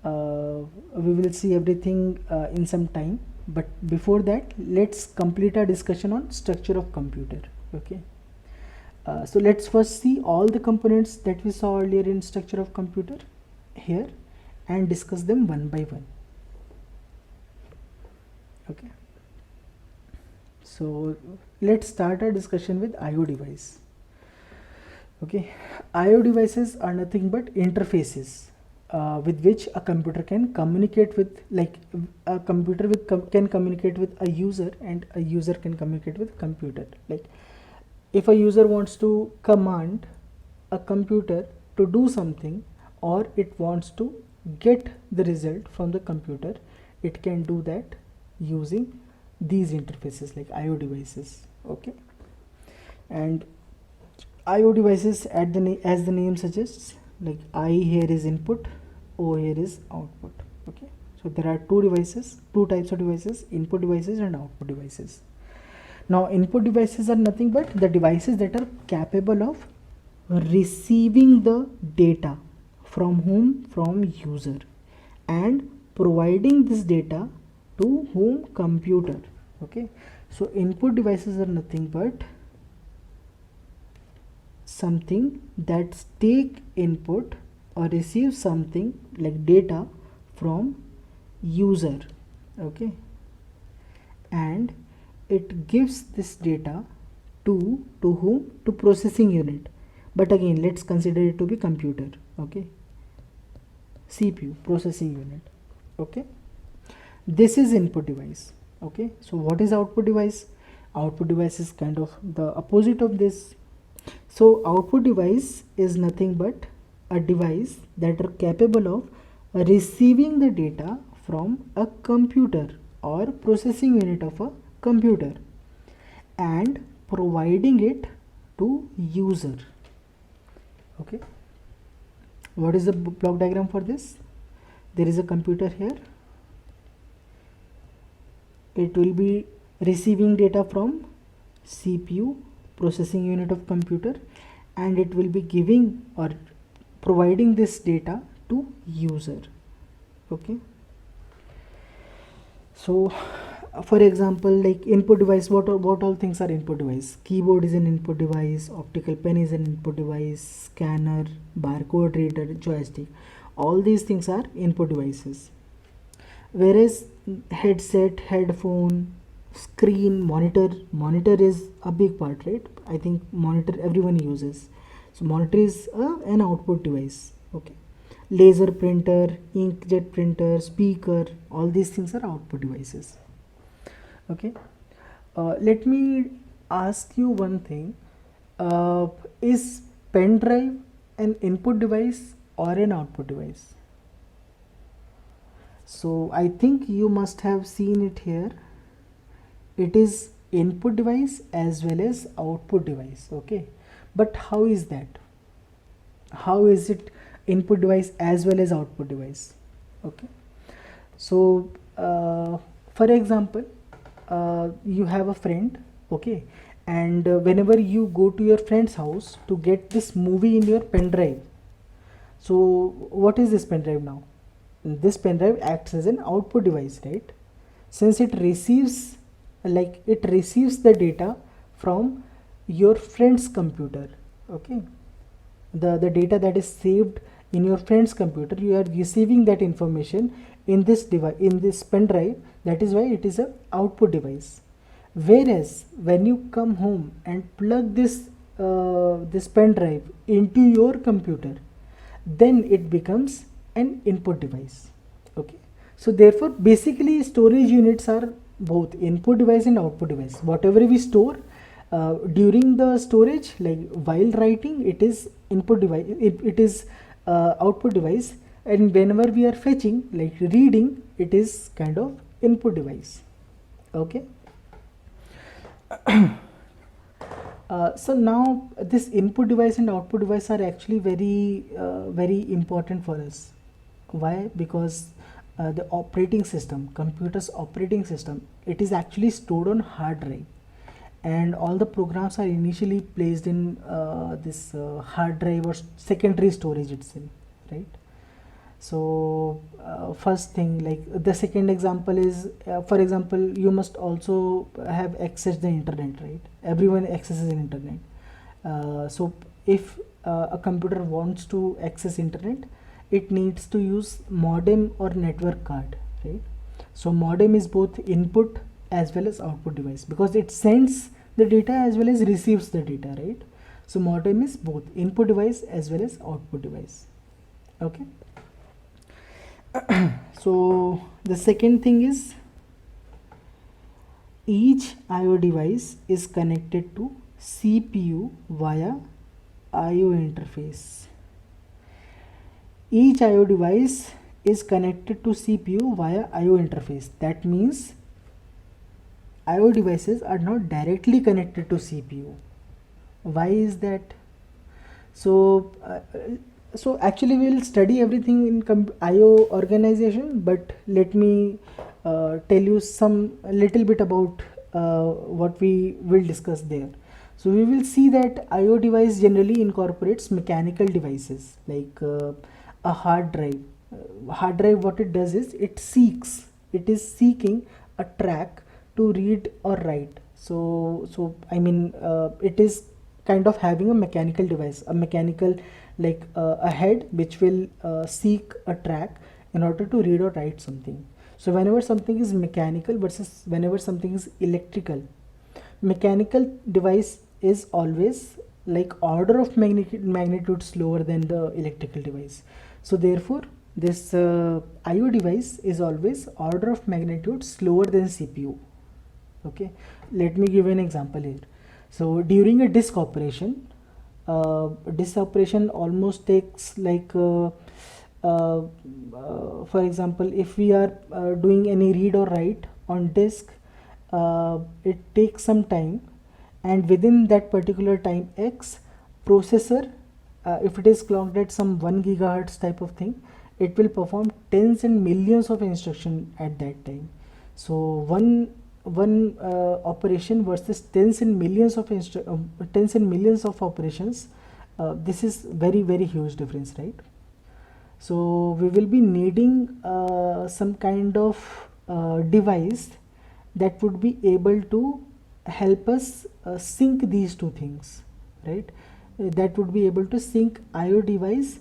We will see everything in some time, but before that, let's complete our discussion on structure of computer, okay. So let's first see all the components that we saw earlier in structure of computer here and discuss them one by one. Okay, so let's start our discussion with IO device. Okay, IO devices are nothing but interfaces with which a computer can communicate with, like a computer with can communicate with a user, and a user can communicate with computer. Like if a user wants to command a computer to do something, or it wants to get the result from the computer, it can do that using these interfaces like IO devices. Okay, and IO devices as the name suggests, like I here is input, O here is output. Okay, so there are two types of devices, input devices and output devices. Now input devices are nothing but the devices that are capable of receiving the data from whom? From user, and providing this data to whom? Computer. Okay, so input devices are nothing but something that take input or receive something like data from user. Okay, and it gives this data to whom? To processing unit. But again, let's consider it to be computer. Okay, CPU, processing unit. Okay, this is input device. Okay, so what is output device? Output device is kind of the opposite of this. So output device is nothing but a device that are capable of receiving the data from a computer or processing unit of a computer and providing it to user. Okay, what is the block diagram for this? There is a computer here. It will be receiving data from CPU, processing unit of computer, and it will be giving or providing this data to user. Okay, so for example, like input device, what all things are input device? Keyboard is an input device, optical pen is an input device, scanner, barcode reader, joystick, all these things are input devices. Whereas headset, headphone, screen, monitor is a big part, right? I think monitor everyone uses, so monitor is an output device. Okay, laser printer, inkjet printer, speaker, all these things are output devices. Okay, let me ask you one thing. Is pen drive an input device or an output device? So I think you must have seen it here. It is input device as well as output device. Okay, but how is that? How is it input device as well as output device? Okay, so for example, you have a friend. Okay, and whenever you go to your friend's house to get this movie in your pen drive, so what is this pen drive now? This pen drive acts as an output device, right? Since it receives the data from your friend's computer. Okay, the data that is saved in your friend's computer, you are receiving that information in this device, in this pen drive. That is why it is a output device. Whereas when you come home and plug this pen drive into your computer, then it becomes an input device. Okay, so therefore basically storage units are both input device and output device. Whatever we store during the storage, like while writing, it is input device, it is output device, and whenever we are fetching, like reading, it is kind of input device. Okay, so now this input device and output device are actually very important for us. Why? Because the operating system, computer's operating system, it is actually stored on hard drive, and all the programs are initially placed in this hard drive or secondary storage itself, right? So first thing, like the second example is, for example, you must also have accessed the internet, right? Everyone accesses the internet, So if a computer wants to access internet, it needs to use modem or network card, right? So modem is both input as well as output device, because it sends the data as well as receives the data, right? So modem is both input device as well as output device. Okay. So the second thing is, each IO device is connected to CPU via IO interface. Each IO device is connected to CPU via IO interface. That means IO devices are not directly connected to CPU. Why is that? So actually we will study everything in IO organization, but let me tell you a little bit about what we will discuss there. So we will see that IO device generally incorporates mechanical devices like a hard drive. Hard drive, what it does is it is seeking a track to read or write. So I mean, it is kind of having a mechanical device, a mechanical, like a head which will seek a track in order to read or write something. So whenever something is mechanical versus whenever something is electrical, mechanical device is always like order of magnitude slower than the electrical device. So therefore this IO device is always order of magnitude slower than CPU. Okay, let me give you an example here. So during a disk operation almost takes like for example, if we are doing any read or write on disk, it takes some time, and within that particular time X, processor, if it is clocked at some 1 gigahertz type of thing, it will perform tens and millions of instruction at that time. So one operation versus tens and millions of operations, this is very huge difference, right? So we will be needing some kind of device that would be able to help us sync these two things, right? That would be able to sync IO device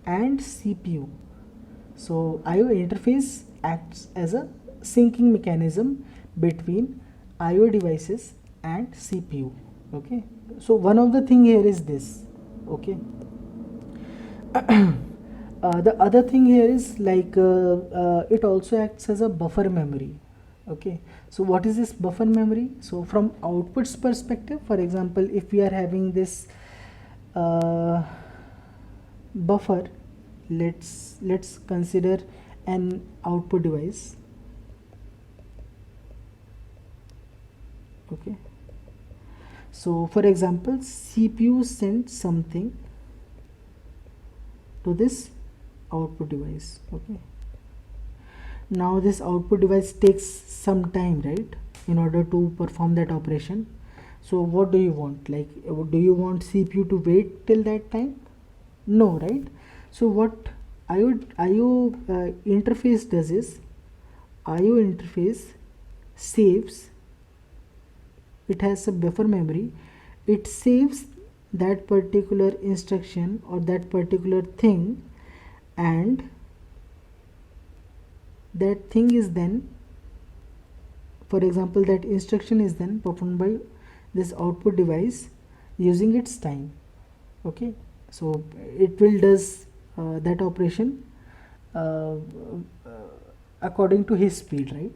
and CPU. So IO interface acts as a syncing mechanism between IO devices and CPU. Okay, so one of the thing here is this. Okay. The other thing here is like it also acts as a buffer memory. Okay, so what is this buffer memory? So from outputs perspective, for example, if we are having this buffer, let's consider an output device. Okay, so for example, CPU sends something to this output device. Okay, now this output device takes some time, right, in order to perform that operation. So what do you want? Like, do you want CPU to wait till that time? No, right? So what IO interface does is, IO interface saves, it has a buffer memory, it saves that particular instruction or that particular thing, and that thing is then, for example, that instruction is then performed by this output device using its time. Okay, so it will does that operation according to his speed, right?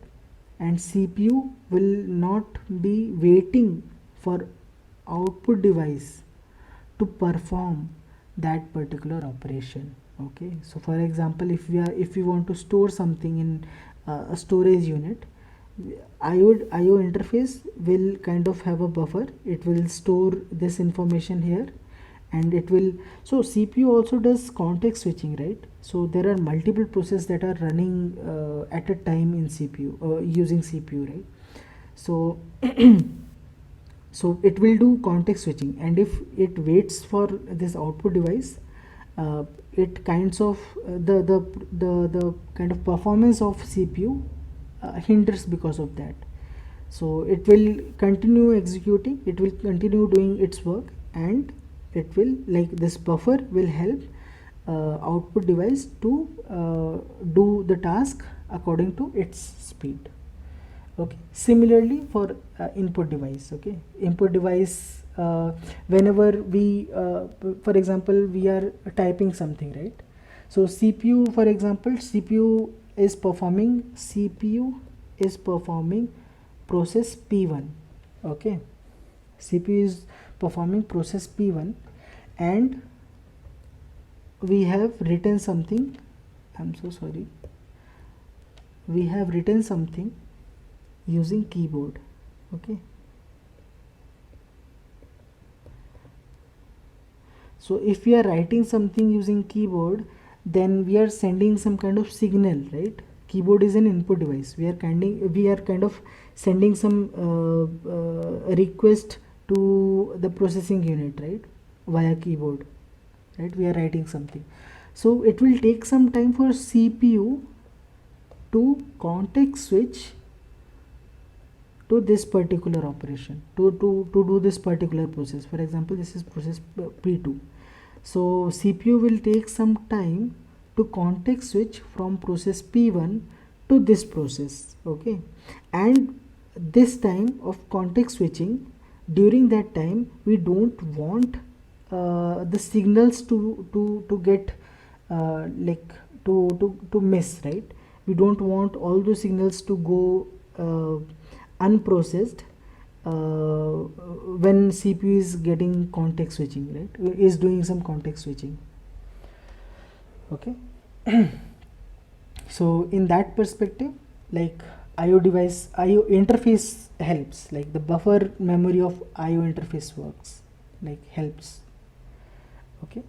And CPU will not be waiting for output device to perform that particular operation. Okay, so for example, if we want to store something in a storage unit, IO interface will kind of have a buffer. It will store this information here, and it will, so CPU also does context switching, right? So there are multiple processes that are running at a time in CPU using CPU, right? So so it will do context switching, and if it waits for this output device, it kinds of the kind of performance of CPU hinders because of that. So it will continue executing, it will continue doing its work, and it will, like, this buffer will help output device to do the task according to its speed. Okay, similarly for input device. Okay, input device, whenever we for example we are typing something, right? So CPU, for example, CPU is performing process P1. Okay, CPU is performing process P1, and we have written something, I'm so sorry, we have written something using keyboard. Okay, so if we are writing something using keyboard, then we are sending some kind of signal, right? Keyboard is an input device. We are kind of sending some request to the processing unit, right, via keyboard, right? We are writing something, so it will take some time for CPU to context switch to this particular operation, to do this particular process. For example, this is process P2. So CPU will take some time to context switch from process P1 to this process. Okay, and this time of context switching, during that time we don't want the signals to get like to miss, right? We don't want all those signals to go unprocessed when CPU is getting context switching, right? Is doing some context switching. Okay. So in that perspective, like, IO interface helps, like the buffer memory of IO interface works, like, helps. Okay,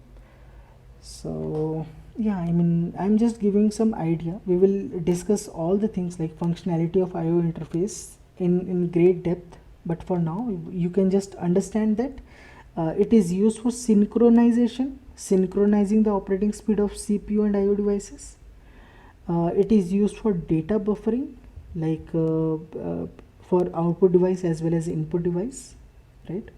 so yeah, I mean, I'm just giving some idea. We will discuss all the things like functionality of IO interface in great depth, but for now you can just understand that it is used for synchronizing the operating speed of CPU and IO devices. It is used for data buffering, like for output device as well as input device, right?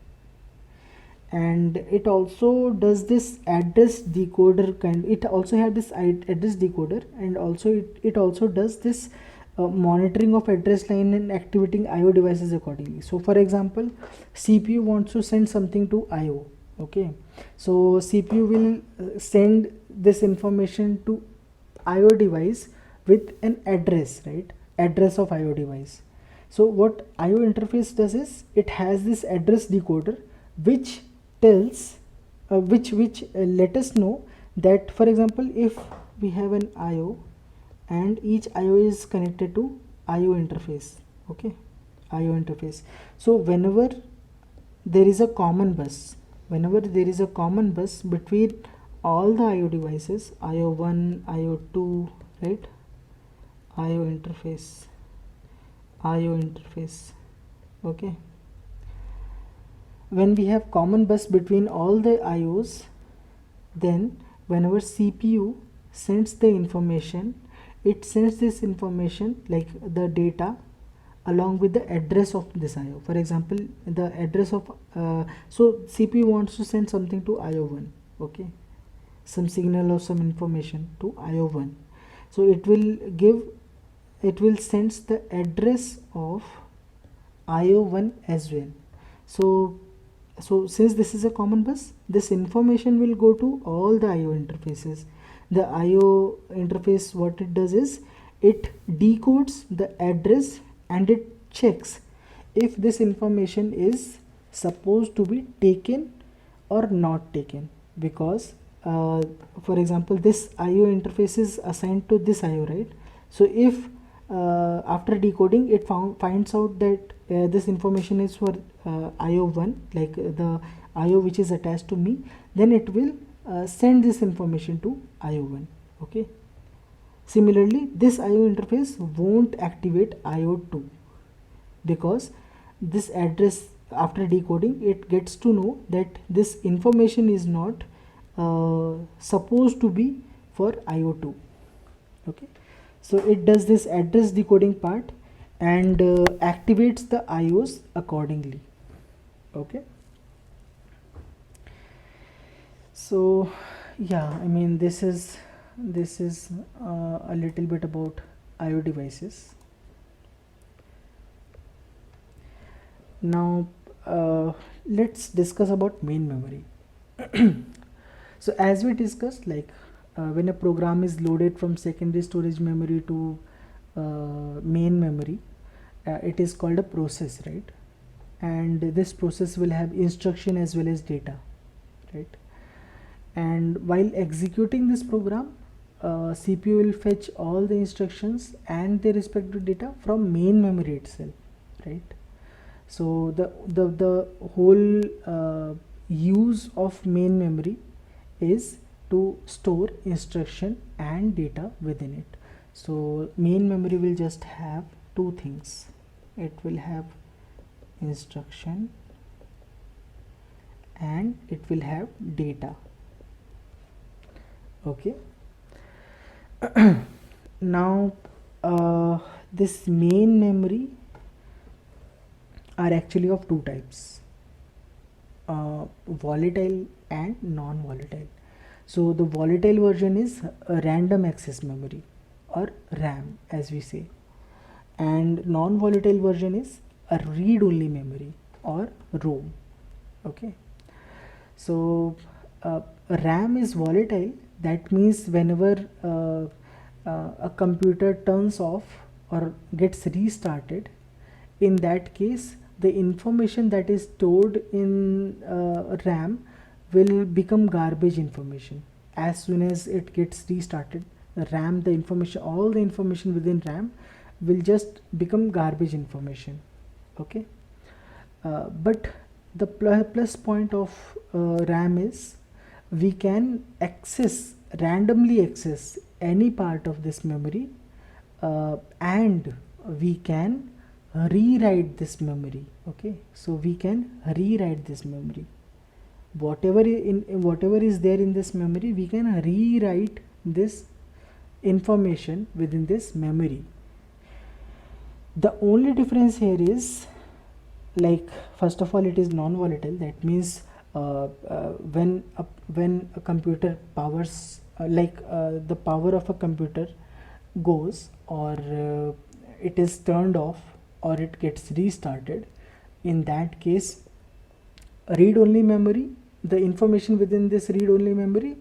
And it also does this address decoder kind. It also has this address decoder, and also it also does this monitoring of address line and activating IO devices accordingly. So for example, CPU wants to send something to IO. Okay, so CPU will send this information to IO device with an address, right? Address of IO device. So what IO interface does is, it has this address decoder which tells which let us know that, for example, if we have an IO and each IO is connected to IO interface. Okay, IO interface. So whenever there is a common bus between all the IO devices, IO1, IO2, right? IO interface. Okay, when we have common bus between all the IOs, then whenever CPU sends the information, it sends this information, like the data, along with the address of this IO. For example, the address of so CPU wants to send something to IO1. Okay, some signal or some information to IO1. So it will send the address of IO1 as well. So since this is a common bus, this information will go to all the IO interfaces. The IO interface, what it does is, it decodes the address and it checks if this information is supposed to be taken or not taken, because for example, this IO interface is assigned to this IO, right? So if after decoding it finds out that this information is for IO1, like the IO which is attached to me, then it will send this information to IO1. Okay, similarly, this IO interface won't activate IO2, because this address, after decoding, it gets to know that this information is not supposed to be for IO2. Okay, so it does this address decoding part and activates the IOs accordingly. Okay, So yeah, I mean this is a little bit about IO devices. Now let's discuss about main memory. So as we discussed, like when a program is loaded from secondary storage memory to main memory, it is called a process, right? And this process will have instruction as well as data, right? And while executing this program, CPU will fetch all the instructions and their respective data from main memory itself, right? So the whole use of main memory is to store instruction and data within it. So main memory will just have two things. It will have instruction and it will have data. Okay. Now this main memory are actually of two types, volatile and non-volatile. So the volatile version is a random access memory or RAM as we say, and non-volatile version is a read-only memory or ROM. Okay, so RAM is volatile. That means whenever a computer turns off or gets restarted, in that case the information that is stored in RAM will become garbage information. As soon as it gets restarted, the RAM, the information, all the information within RAM will just become garbage information. Okay, but the plus point of RAM is we can randomly access any part of this memory, and we can rewrite this memory. Okay, so we can rewrite this memory. Whatever is there in this memory, we can rewrite this information within this memory. The only difference here is, like, first of all, it is non-volatile. That means when a computer powers, the power of a computer goes, or it is turned off, or it gets restarted, in that case read-only memory, the information within this read-only memory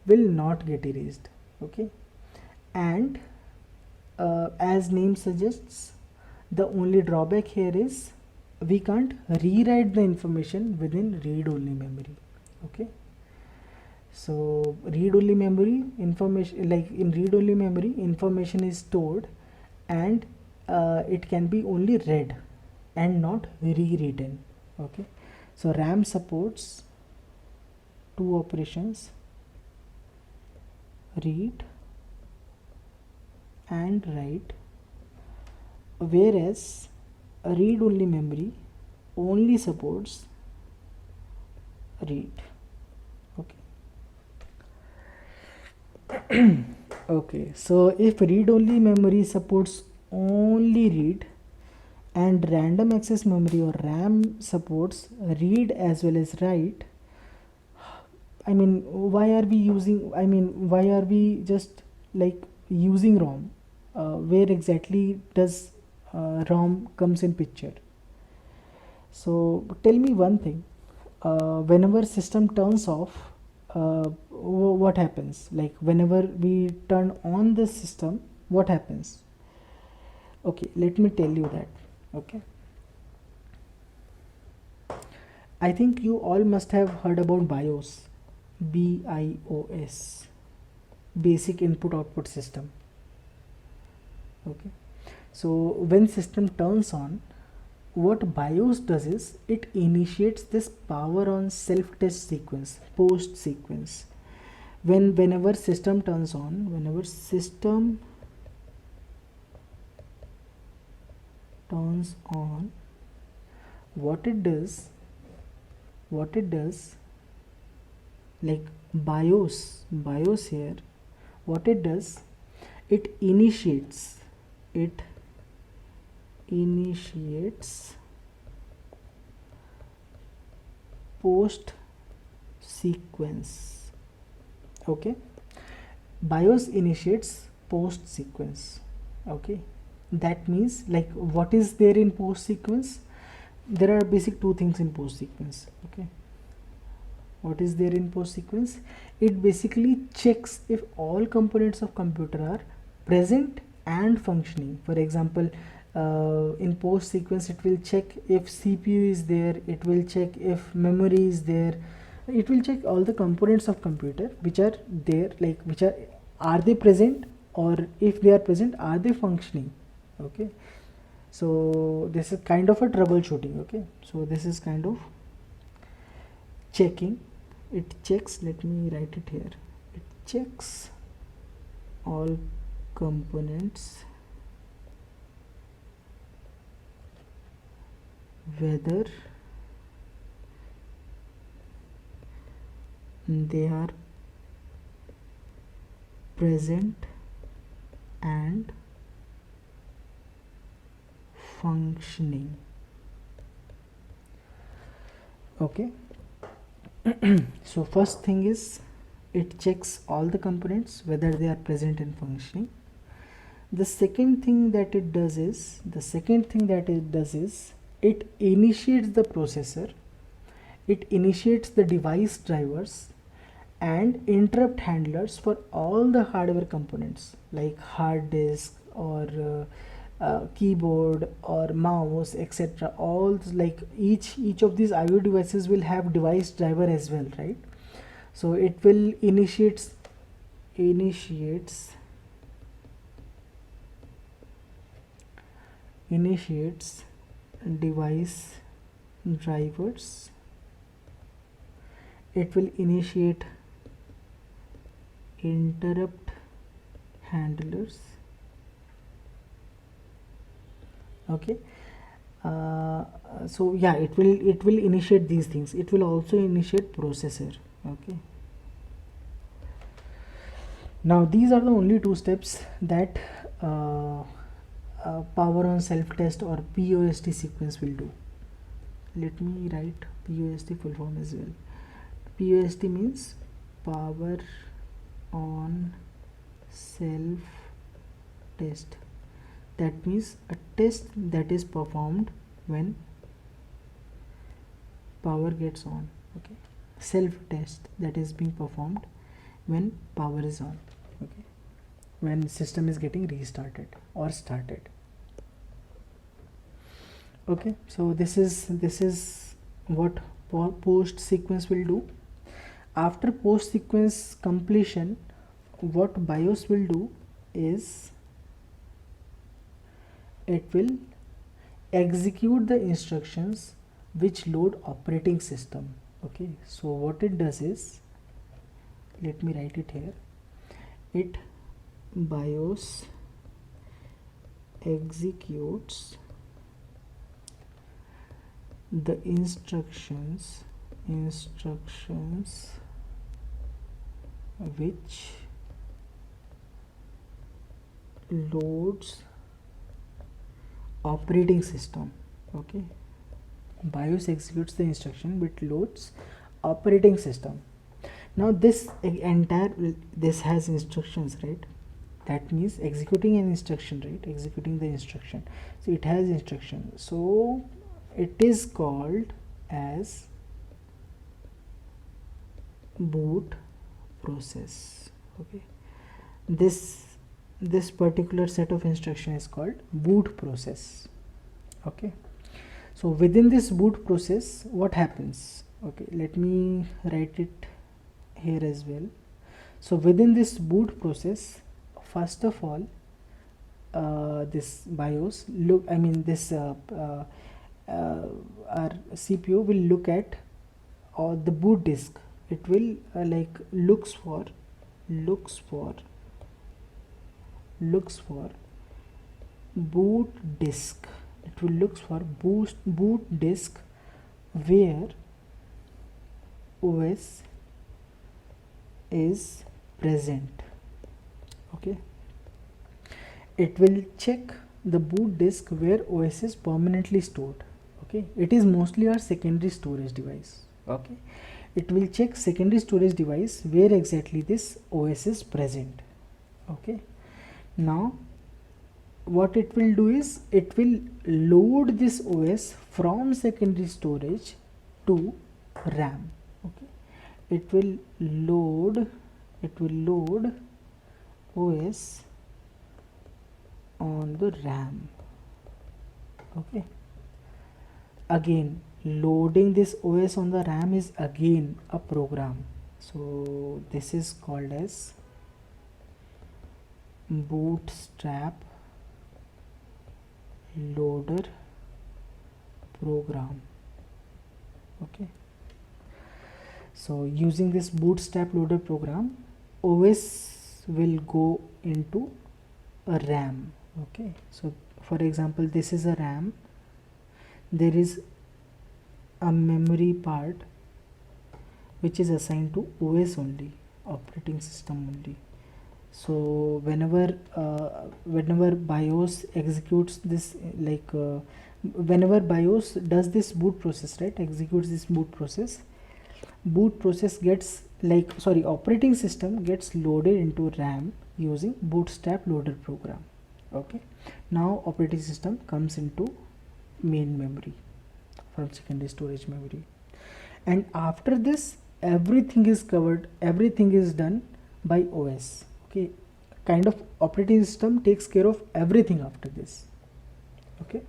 will not get erased. Okay, and as name suggests, the only drawback here is we can't rewrite the information within read-only memory. Okay, so read-only memory information, like in read-only memory, information is stored and it can be only read and not rewritten. Okay, so RAM supports two operations, read and write, whereas a read-only memory only supports read. Okay. Okay, so if read-only memory supports only read and random access memory or RAM supports read as well as write, I mean, why are we just like using ROM? Where exactly does ROM comes in picture? So tell me one thing, whenever system turns off, what happens? Like whenever we turn on the system, what happens? Okay, let me tell you that. Okay, I think you all must have heard about BIOS, BIOS, basic input output system. Okay, so when system turns on, what BIOS does is it initiates this power on self-test sequence, post sequence. Whenever system turns on, whenever system turns on, what it does, like BIOS here, what it does, it initiates post sequence. Okay, BIOS initiates post sequence. Okay, that means, like, what is there in post sequence? There are basic two things in post sequence. Okay, what is there in post sequence? It basically checks if all components of computer are present and functioning. For example, in post sequence it will check if CPU is there, it will check if memory is there, it will check all the components of computer which are there, like which are they present, or if they are present, are they functioning. Okay, so this is kind of a troubleshooting. Okay, so this is kind of checking. It checks, let me write it here, it checks all components whether they are present and functioning. Okay, so first thing is it checks all the components whether they are present and functioning. The second thing that it does is it initiates the processor, it initiates the device drivers and interrupt handlers for all the hardware components like hard disk or keyboard or mouse, etc. All like each of these IO devices will have device driver as well, right? So it will initiates device drivers, it will initiate interrupt handlers. Okay, so yeah, it will initiate these things. It will also initiate processor. Okay, now these are the only two steps that power on self test or POST sequence will do. Let me write POST full form as well. POST means power on self test. That means a test that is performed when power gets on. Okay, self test that is being performed when power is on. Okay, when system is getting restarted or started. Okay, so this is what post sequence will do. After post sequence completion, what BIOS will do is it will execute the instructions which load operating system. Okay, so what it does is, let me write it here, it BIOS executes the instructions which loads operating system. Okay, BIOS executes the instruction which loads operating system. Now this has instructions, right? That means executing an instruction, right? Executing the instruction, so it has instruction, so it is called as boot process. Okay, this particular set of instruction is called boot process. Okay, so within this boot process, what happens? Okay, let me write it here as well. So within this boot process, first of all, this BIOS our CPU will look at the boot disk. It will looks for boot disk. It will look for boot disk where OS is present. Okay, it will check the boot disk where OS is permanently stored. Okay, it is mostly our secondary storage device. Okay, it will check secondary storage device where exactly this OS is present. Okay, now what it will do is it will load this OS from secondary storage to RAM. Okay, it will load OS on the RAM. Okay, again loading this OS on the RAM is again a program. So this is called as bootstrap loader program. Okay, so using this bootstrap loader program, OS will go into a RAM. Okay, so for example, this is a RAM, there is a memory part which is assigned to OS only, operating system only. So whenever BIOS executes this, whenever BIOS does this boot process, right, executes this boot process gets operating system gets loaded into RAM using bootstrap loader program. Okay, now operating system comes into main memory from secondary storage memory, and after this everything is covered, everything is done by OS. Okay, kind of operating system takes care of everything after this. Okay,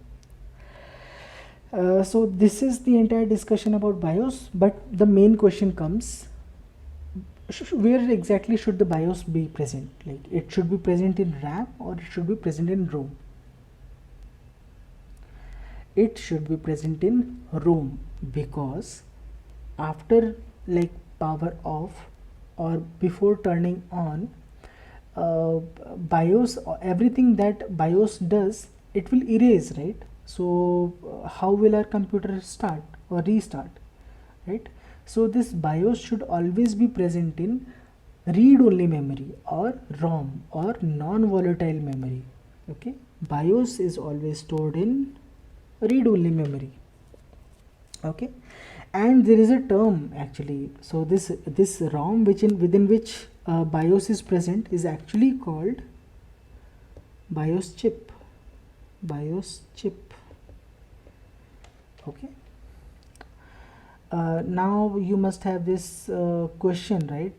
so this is the entire discussion about BIOS, but the main question comes, where exactly should the BIOS be present? Like, it should be present in RAM or it should be present in ROM? It should be present in ROM, because after power off or before turning on, BIOS, everything that BIOS does, it will erase, right? So how will our computer start or restart, right? So this BIOS should always be present in read-only memory or ROM or non-volatile memory. Okay, BIOS is always stored in read-only memory. Okay, and there is a term actually. So this ROM within which BIOS is present is actually called BIOS chip. Okay, now you must have this question, right?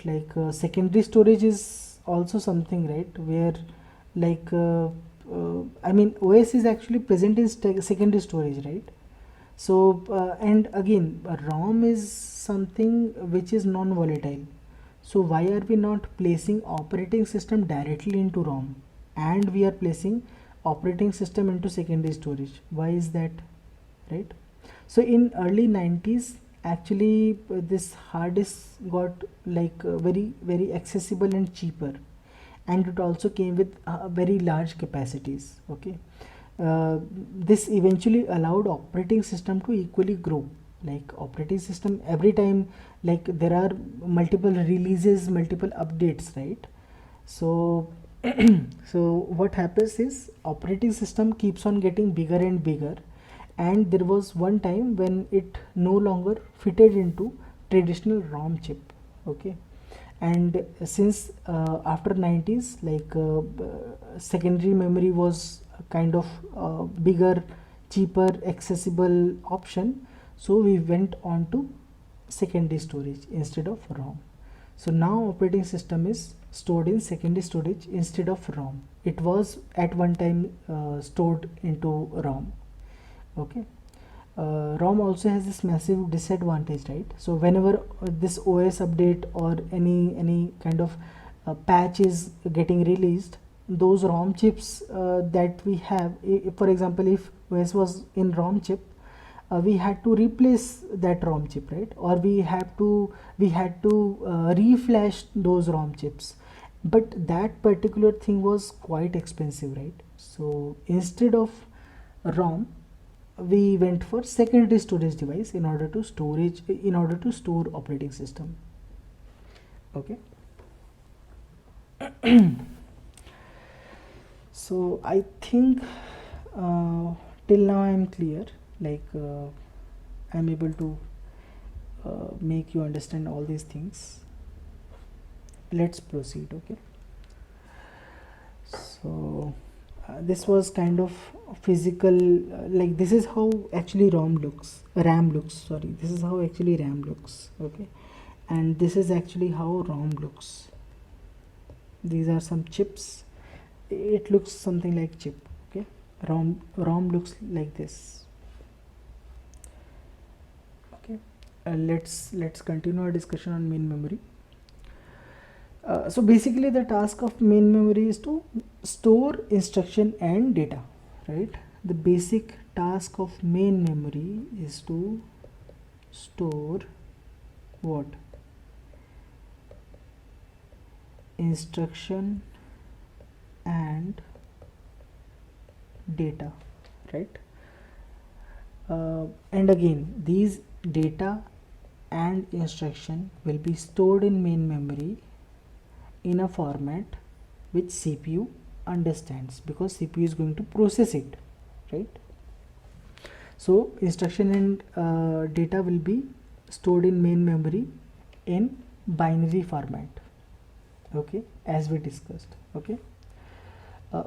Secondary storage is also something, right, where I mean OS is actually present in secondary storage, right? So and again ROM is something which is non-volatile. So why are we not placing operating system directly into ROM and we are placing operating system into secondary storage? Why is that, right? So in early 90s actually this hard disk got very accessible and cheaper, and it also came with very large capacities. Okay, this eventually allowed operating system to equally grow. Like operating system, every time there are multiple releases, multiple updates, right? So so what happens is operating system keeps on getting bigger and bigger, and there was one time when it no longer fitted into traditional ROM chip. Okay, and since after 90s secondary memory was kind of bigger, cheaper, accessible option, so we went on to secondary storage instead of ROM. So now operating system is stored in secondary storage instead of ROM. It was at one time stored into ROM. Okay, ROM also has this massive disadvantage, right? So whenever this OS update or any kind of patch is getting released, those ROM chips that we have, for example, if OS was in ROM chip, we had to replace that ROM chip, right? Or we had to reflash those ROM chips, but that particular thing was quite expensive, right? So instead of ROM, we went for secondary storage device in order to store operating system. Okay. So I think till now I'm clear, I'm able to make you understand all these things. Let's proceed. Okay, so this was kind of physical, like this is how actually RAM looks, sorry, this is how actually RAM looks. Okay, and this is actually how ROM looks. These are some chips. It looks something like chip. Okay, ROM looks like this. Okay, let's continue our discussion on main memory. So basically the task of main memory is to store instruction and data, right? The basic task of main memory is to store what? Instruction and data, right? And again, these data and instruction will be stored in main memory in a format which CPU understands, because CPU is going to process it, right? So instruction and data will be stored in main memory in binary format. Okay, as we discussed. Okay,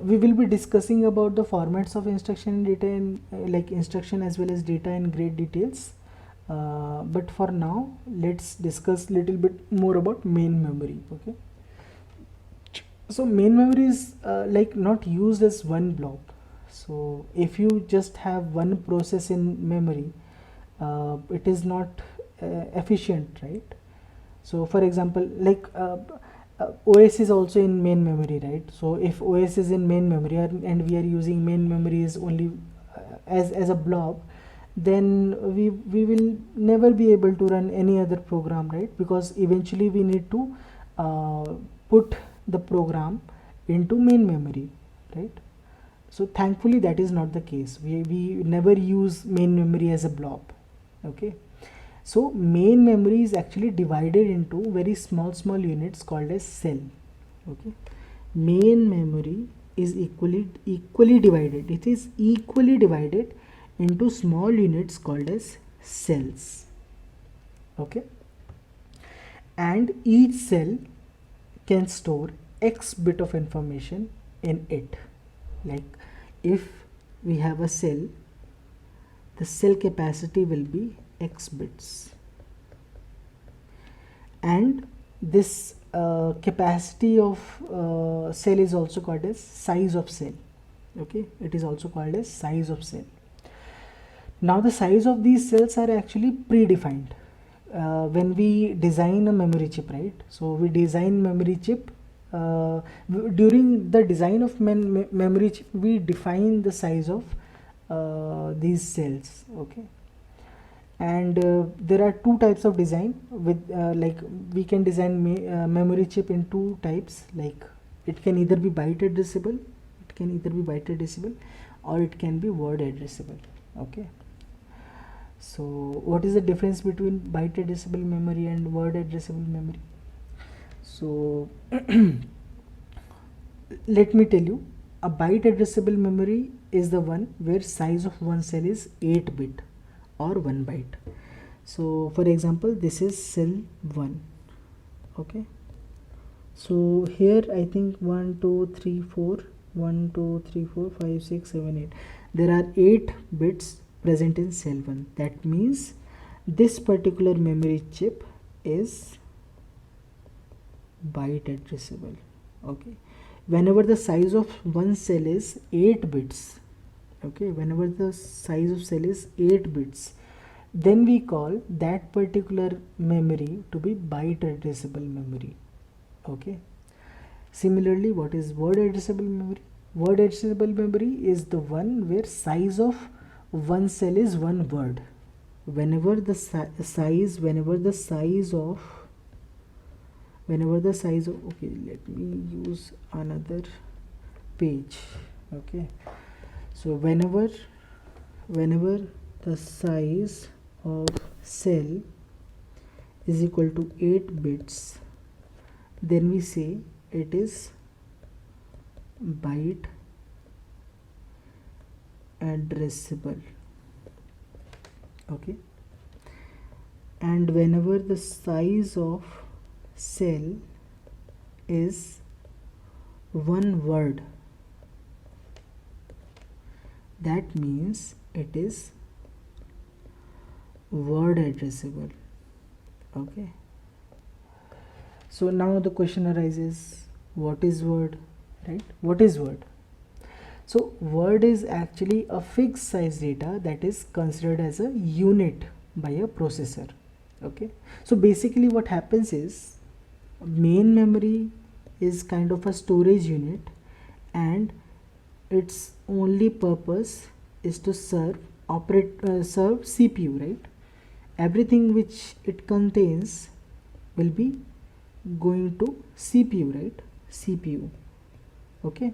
we will be discussing about the formats of instruction and data in like instruction as well as data in great details, but for now let's discuss little bit more about main memory. Okay, so main memory is like not used as one block. So if you just have one process in memory, it is not efficient, right? So for example, like OS is also in main memory, right? So if OS is in main memory and we are using main memory is only as a blob, then we will never be able to run any other program, right? Because eventually we need to put the program into main memory, right? So thankfully that is not the case. We never use main memory as a blob. Okay, so main memory is actually divided into very small units called as cell. Okay, main memory is equally divided. It is equally divided into small units called as cells. Okay, and each cell can store x bit of information in it. Like if we have a cell, the cell capacity will be x bits, and this capacity of cell is also called as size of cell. Okay, it is also called as size of cell. Now the size of these cells are actually predefined when we design a memory chip, right? So we design memory chip. During the design of memory chip, we define the size of these cells. Okay, and there are two types of design with like we can design memory chip in two types. Like it can either be byte addressable, or it can be word addressable. Okay, so what is the difference between byte addressable memory and word addressable memory? So let me tell you, a byte addressable memory is the one where size of one cell is 8 bit or 1 byte. So for example, this is cell 1. Okay, so here I think 1 2 3 4 1 2 3 4 5 6 7 8, there are 8 bits present in cell 1. That means this particular memory chip is byte addressable. Okay, whenever the size of one cell is 8 bits, okay, whenever the size of cell is 8 bits, then we call that particular memory to be byte addressable memory. Okay, similarly, what is word addressable memory? Word addressable memory is the one where size of one cell is one word. Whenever the size of okay, let me use another page. Okay, so whenever the size of cell is equal to 8 bits, then we say it is byte addressable. Okay, and whenever the size of cell is one word, that means it is word addressable. Okay, so now the question arises, what is word, right? What is word? So word is actually a fixed size data that is considered as a unit by a processor. Okay, so basically what happens is main memory is kind of a storage unit, and its only purpose is to serve CPU, right? Everything which it contains will be going to CPU, right? CPU. Okay,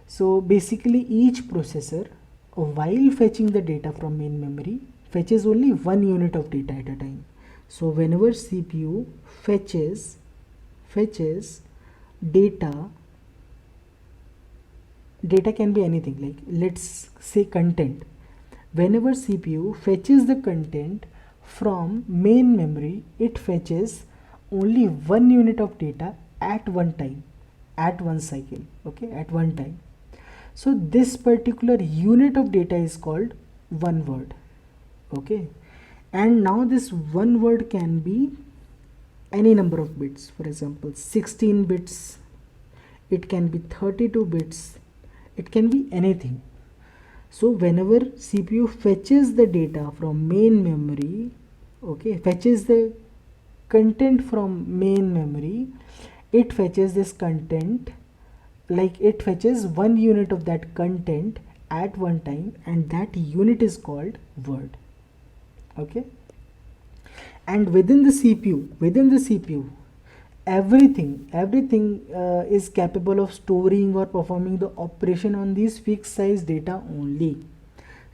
so basically each processor, while fetching the data from main memory, fetches only one unit of data at a time. So whenever CPU fetches data can be anything, like let's say content. Whenever CPU fetches the content from main memory, it fetches only one unit of data at one time, at one cycle, okay, at one time. So this particular unit of data is called one word. Okay, and now this one word can be any number of bits. For example, 16 bits, it can be 32 bits, it can be anything. So whenever CPU fetches the data from main memory, okay, fetches the content from main memory, it fetches this content, like it fetches one unit of that content at one time, and that unit is called word. Okay, and within the CPU, everything is capable of storing or performing the operation on these fixed size data only.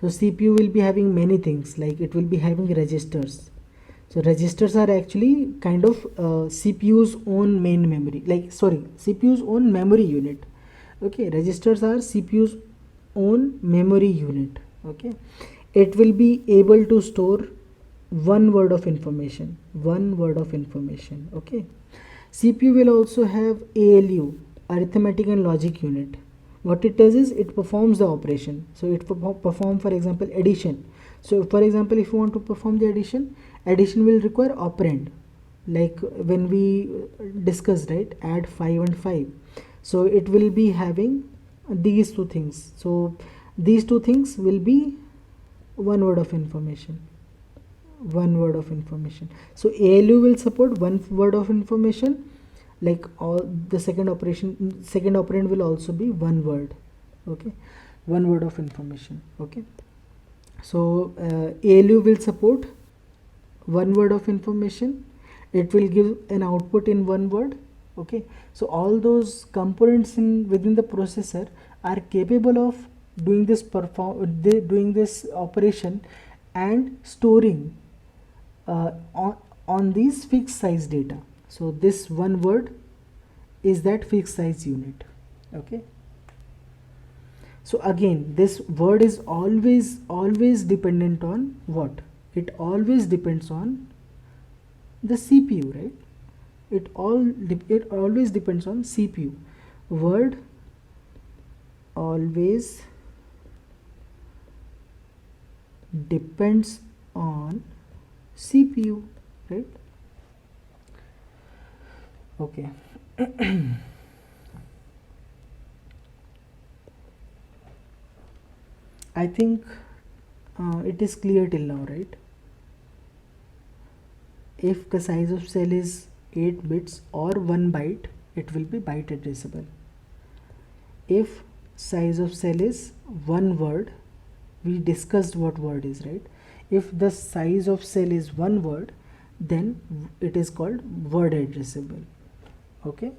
So CPU will be having many things, like it will be having registers. So registers are actually kind of CPU's own main memory, CPU's own memory unit. Okay, registers are CPU's own memory unit. Okay, it will be able to store one word of information. Okay, CPU will also have ALU, arithmetic and logic unit. What it does is it performs the operation. So it perform, for example, addition. So for example, if you want to perform the addition will require operand, like when we discussed, right, add 5 and 5. So it will be having these two things. So these two things will be one word of information. So ALU will support one word of information, like all the second operand will also be one word. Okay, one word of information. Okay, so ALU will support one word of information, it will give an output in one word. Okay, so all those components within the processor are capable of doing this operation and storing on these fixed size data. So this one word is that fixed size unit. Okay, so again, this word is always dependent on what? It always depends on the CPU, right? It always depends on CPU. Word always depends on CPU, right? Okay. I think it is clear till now, right? If the size of cell is 8 bits or 1 byte, it will be byte addressable. If size of cell is one word, we discussed what word is, right? If the size of cell is one word, then it is called word addressable. Okay.